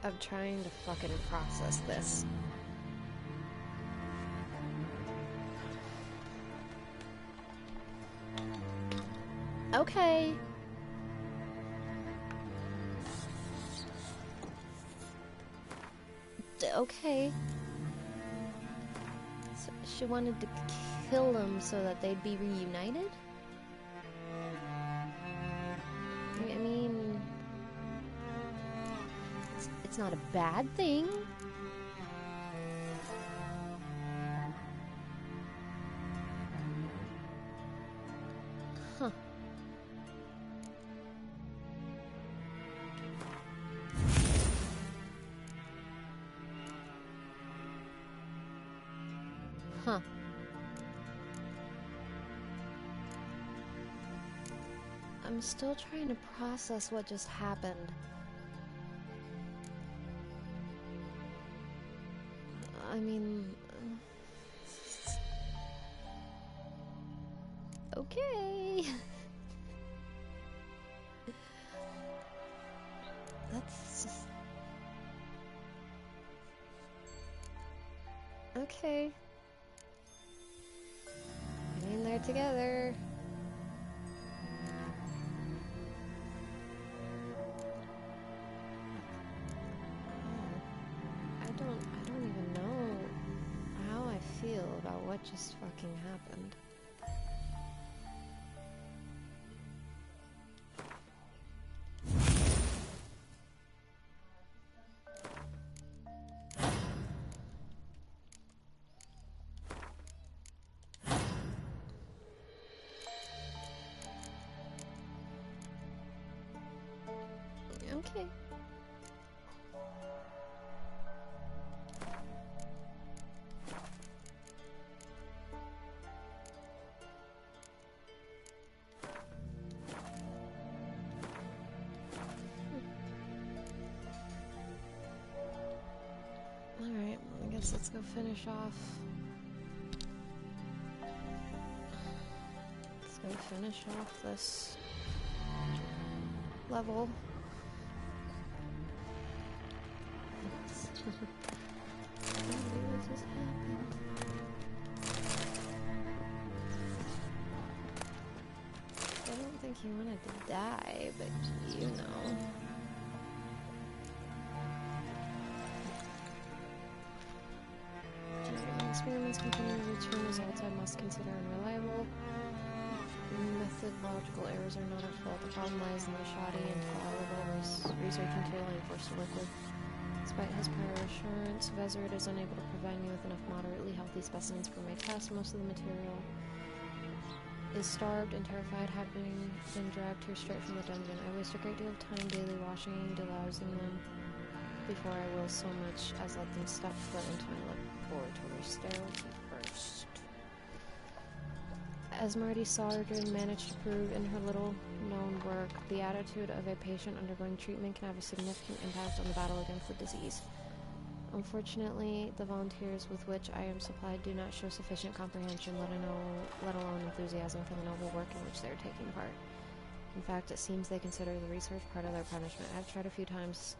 I'm trying to fucking process this. Okay. Okay. So she wanted to kill them so that they'd be reunited? I mean... It's not a bad thing. Huh. Huh. I'm still trying to process what just happened. I mean... okay. That's just... Okay. Getting there together. I don't even know how I feel about what just fucking happened. Okay. Alright, I guess let's go finish off. Let's go finish off this level. I don't think he wanted to die, but you know. Experiments continue to return results I must consider unreliable. Methodological errors are not at fault. The problem lies in the shoddy and fallible research material I'm forced to work with. Despite his prior assurance, Vezerid is unable to provide me with enough moderately healthy specimens for my test. Most of the material is starved and terrified, having been dragged here straight from the dungeon. I waste a great deal of time daily washing and delousing them before I will so much as let them step foot into my laboratory. Sterility first. As Marty Saladin managed to prove in her little-known work, the attitude of a patient undergoing treatment can have a significant impact on the battle against the disease. Unfortunately, the volunteers with which I am supplied do not show sufficient comprehension, let alone enthusiasm for the noble work in which they are taking part. In fact, it seems they consider the research part of their punishment. I have tried a few times,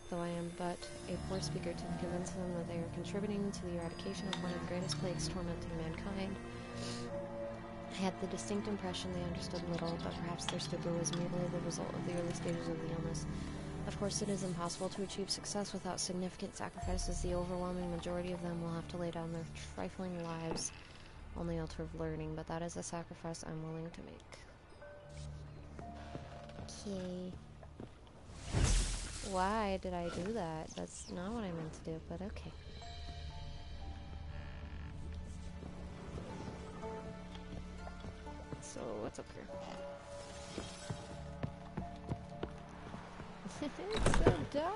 though I am but a poor speaker, to convince them that they are contributing to the eradication of one of the greatest plagues tormenting mankind. I had the distinct impression they understood little, but perhaps their stupor was merely the result of the early stages of the illness. Of course, it is impossible to achieve success without significant sacrifices. The overwhelming majority of them will have to lay down their trifling lives on the altar of learning, but that is a sacrifice I'm willing to make. Okay. Why did I do that? That's not what I meant to do, but okay. So, what's up here? It's so dark!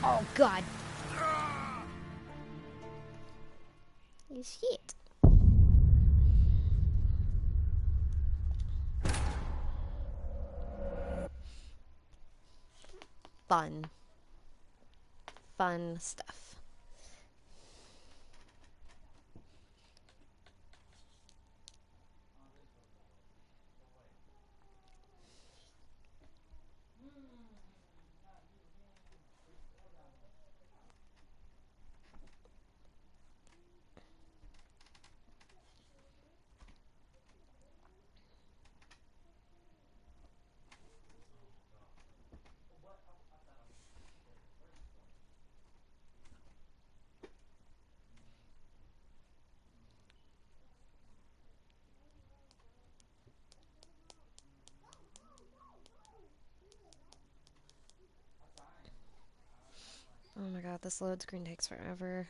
Oh god! Is shit. Fun stuff. Oh my god, this load screen takes forever.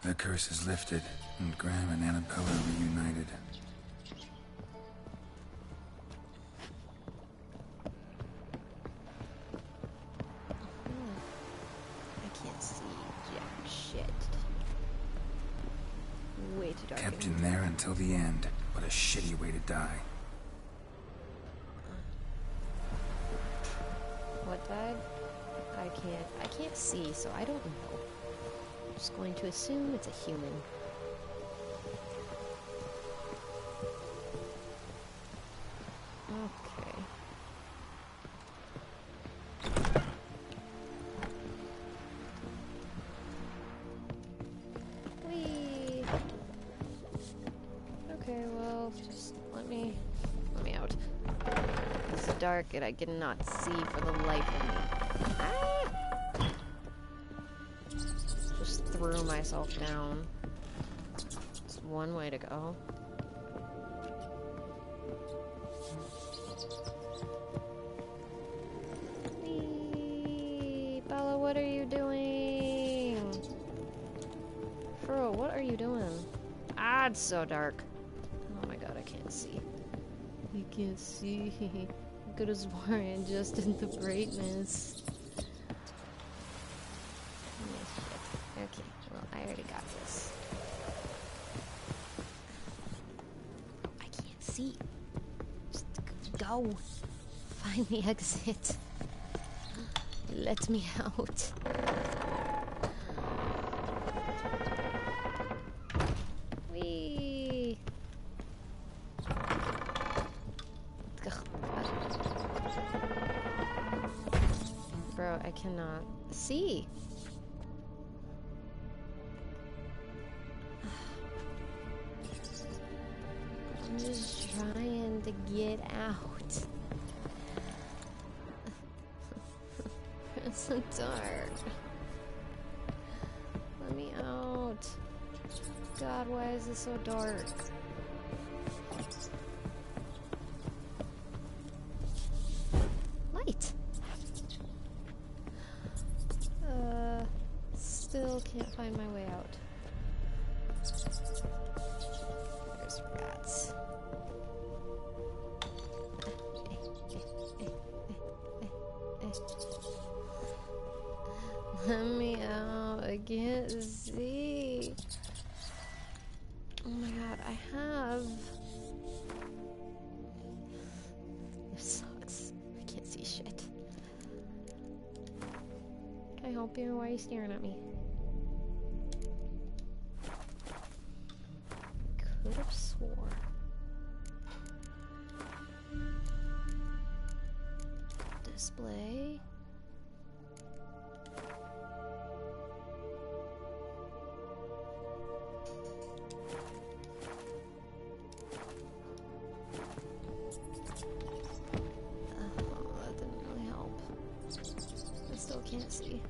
The curse is lifted, and Graham and Annabella are reunited. too dark. Kept in there until the end. What a shitty way to die. What died? I can't see, so I don't know. I'm just going to assume it's a human. Okay. Whee! Okay, well, just let me out. It's dark and I cannot see for the life of me. Ah! Just threw myself down. It's one way to go. Whee! Bella, what are you doing? Fro, what are you doing? Ah, it's so dark. Oh my god, I can't see. You can't see. I could have sworn I adjusted the brightness. Okay, well, I already got this. I can't see. Just go. Find the exit. Let me out. Whee! Bro, I cannot see. I'm just trying to get out. It's so dark. Let me out. God, why is this so dark? Light. Still can't find my way out. There's rats. Let me out. I can't see. Oh my god, I have. This sucks. I can't see shit. Can I help you? Why are you staring at me? Could have swore. Display. That didn't really help. I still can't see.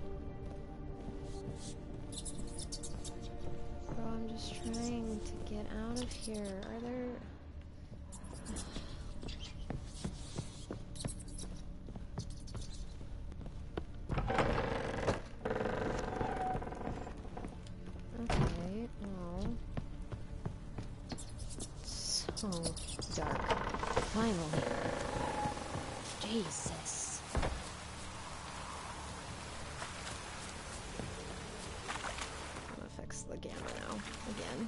Bro, I'm just trying to get out of here. Are there... Okay, no. So dark. Finally. Jesus. I'm gonna fix the gamma now. Again.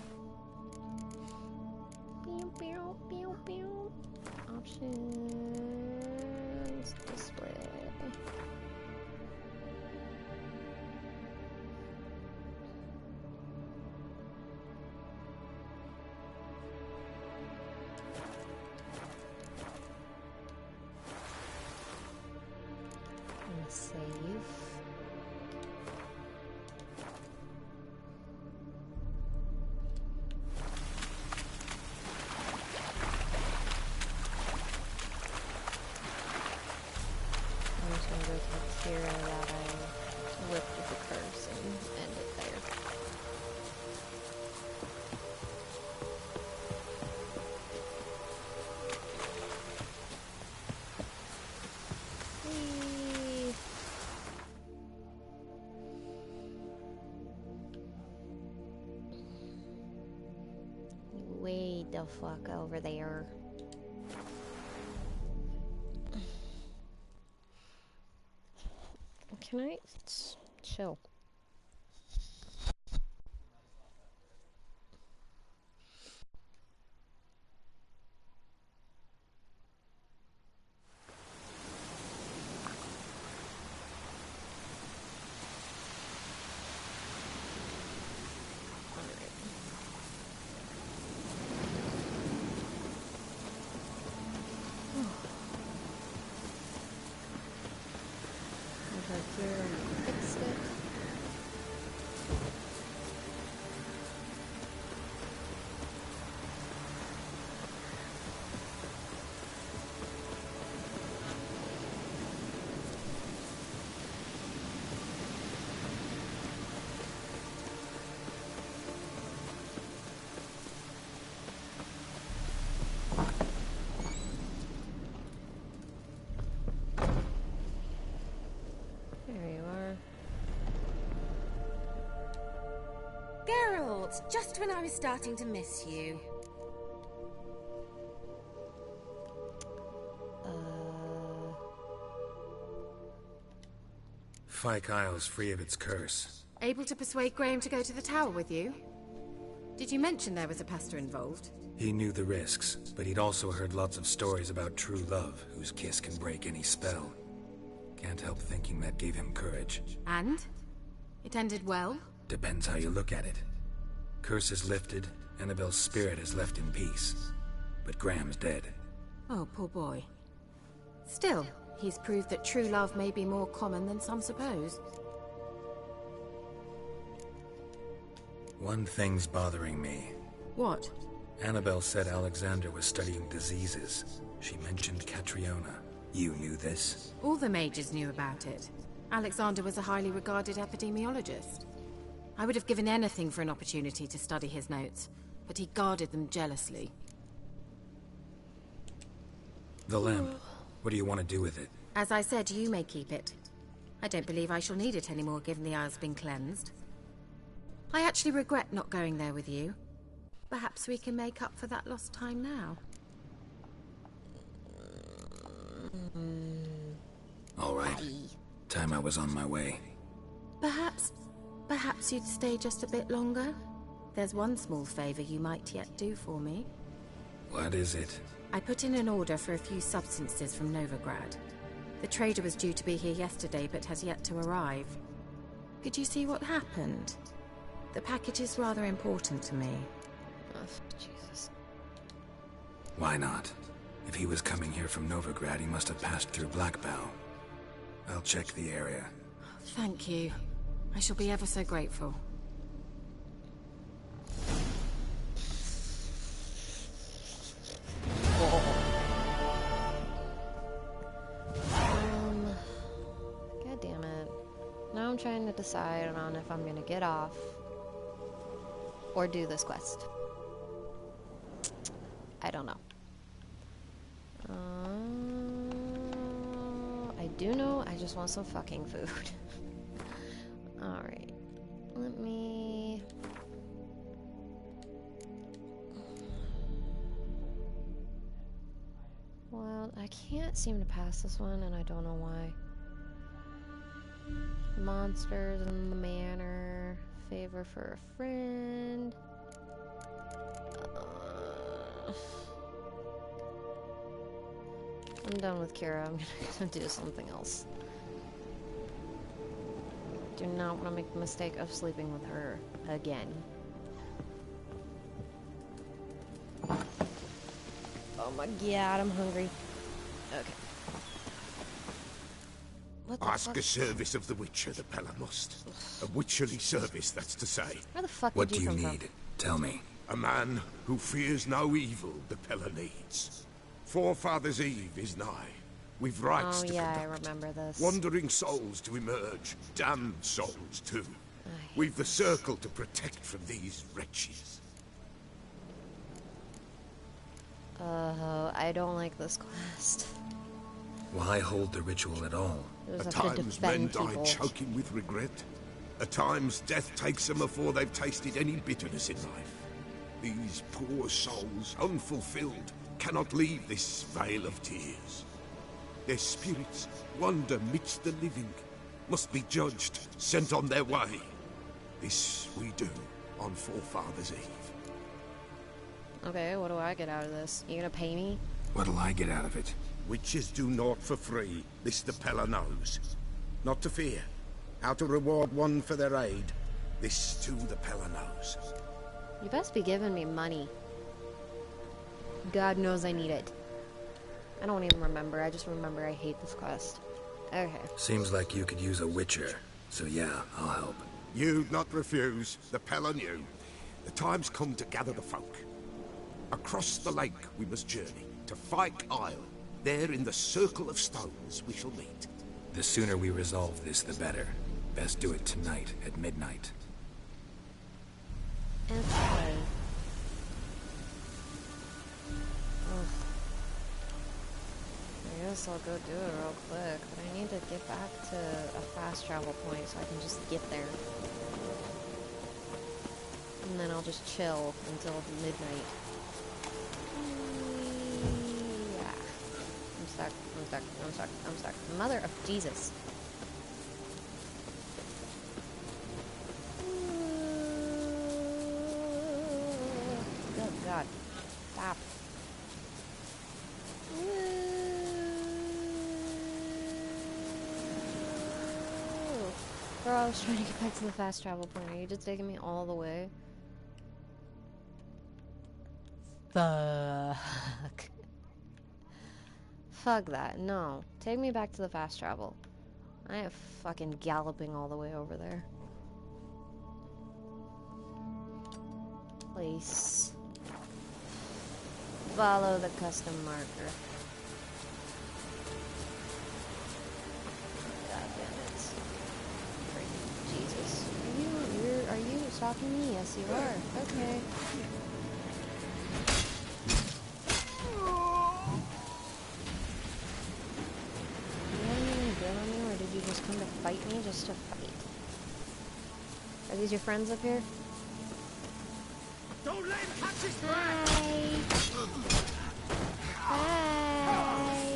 Pew, pew, pew, pew. Options. Display. And save. I'm just gonna go to Kira that I lifted the curse and end it there. Whee! Way the fuck over there. Can I chill? just when I was starting to miss you. Fyke Isle's free of its curse. Able to persuade Graham to go to the tower with you? Did you mention there was a pester involved? He knew the risks, but he'd also heard lots of stories about true love, whose kiss can break any spell. Can't help thinking that gave him courage. And? It ended well? Depends how you look at it. Curse is lifted, Annabelle's spirit is left in peace. But Graham's dead. Oh, poor boy. Still, he's proved that true love may be more common than some suppose. One thing's bothering me. What? Annabelle said Alexander was studying diseases. She mentioned Catriona. You knew this? All the mages knew about it. Alexander was a highly regarded epidemiologist. I would have given anything for an opportunity to study his notes, but he guarded them jealously. The lamp. What do you want to do with it? As I said, you may keep it. I don't believe I shall need it anymore, given the Isle's been cleansed. I actually regret not going there with you. Perhaps we can make up for that lost time now. All right. Time I was on my way. Perhaps you'd stay just a bit longer? There's one small favor you might yet do for me. What is it? I put in an order for a few substances from Novigrad. The trader was due to be here yesterday, but has yet to arrive. Could you see what happened? The package is rather important to me. Oh, Jesus. Why not? If he was coming here from Novigrad, he must have passed through Blackbough. I'll check the area. Thank you. I shall be ever so grateful. God damn it. Now I'm trying to decide on if I'm gonna get off or do this quest. I don't know. I do know I just want some fucking food. Alright. Let me... Well, I can't seem to pass this one, and I don't know why. Monsters in the manor. Favor for a friend. I'm done with Kira. I'm gonna do something else. Do not want to make the mistake of sleeping with her again. Oh my god, I'm hungry. Okay. What the Ask fuck? a service of the Witcher, the Pella must. A witcherly service, that's to say. Where the fuck What did do you you come need? from? Tell me. A man who fears no evil the Pella needs. Forefathers' Eve is nigh. We've rites Oh to yeah, I conduct. remember this. Wandering souls to emerge. Damned souls too. We've the circle to protect from these wretches. I don't like this quest. Why hold the ritual at all? At times men die choking with regret. At times death takes them before they've tasted any bitterness in life. These poor souls, unfulfilled, cannot leave this vale of tears. Their spirits wander midst the living, must be judged, sent on their way. This we do on Forefathers' Eve. Okay, what do I get out of this? You gonna pay me? What'll I get out of it? Witches do naught for free, this the Pella knows. Not to fear. How to reward one for their aid, this too the Pella knows. You best be giving me money. God knows I need it. I don't even remember. I just remember I hate this quest. Okay. Seems like you could use a witcher. So yeah, I'll help. You'd not refuse. The Pella knew. The time's come to gather the folk. Across the lake we must journey, to Fyke Isle. There in the circle of stones we shall meet. The sooner we resolve this, the better. Best do it tonight at midnight. Okay. I guess I'll go do it real quick, but I need to get back to a fast travel point so I can just get there. And then I'll just chill until midnight. Yeah. I'm stuck, I'm stuck, I'm stuck, I'm stuck. Mother of Jesus. Oh God. Stop. Bro, I was trying to get back to the fast travel point. Are you just taking me all the way? Fuck. Fuck that. No. Take me back to the fast travel. I am fucking galloping all the way over there. Place. Follow the custom marker. God damn it. Jesus. Are you stalking me? Yes, you are. Okay. You have anything good on you, or did you just come to fight me just to fight? Are these your friends up here? Don't let him catch his Hi. Hi.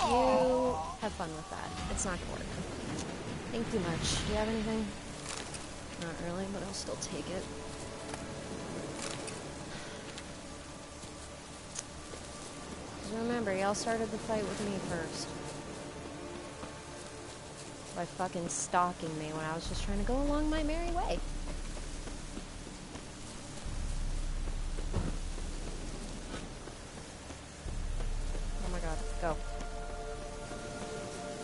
You have fun with that. It's not gonna work. Think too much. Do you have anything? Not really, but I'll still take it. Just remember, y'all started the fight with me first. By fucking stalking me when I was just trying to go along my merry way. Oh my god, go.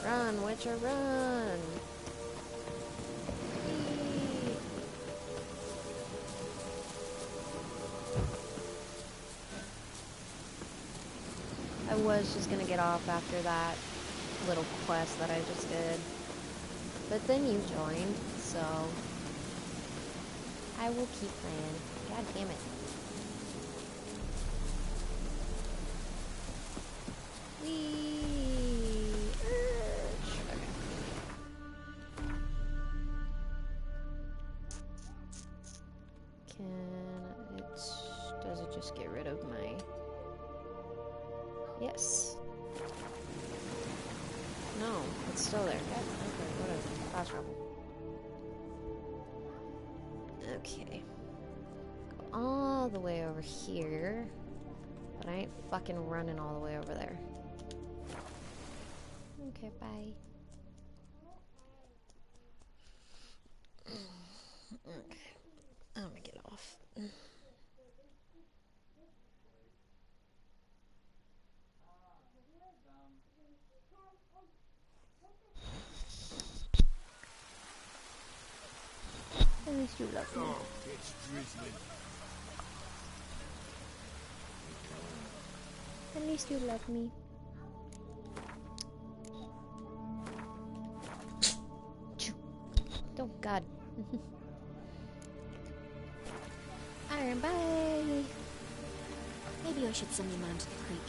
Run, Witcher, run! Whee! I was just gonna get off after that little quest that I just did. But then you joined, so I will keep playing. God damn it. Whee! Okay. Does it just get rid of my... Yes. No, it's still there. Yeah, okay, whatever. Fast travel. Okay. Go all the way over here. But I ain't fucking running all the way over there. Okay, bye. Okay. I'm gonna get off. At least you love me. Oh, it's drizzling. At least you love me. Oh God. Alright, bye. Maybe I should send you man to the creek.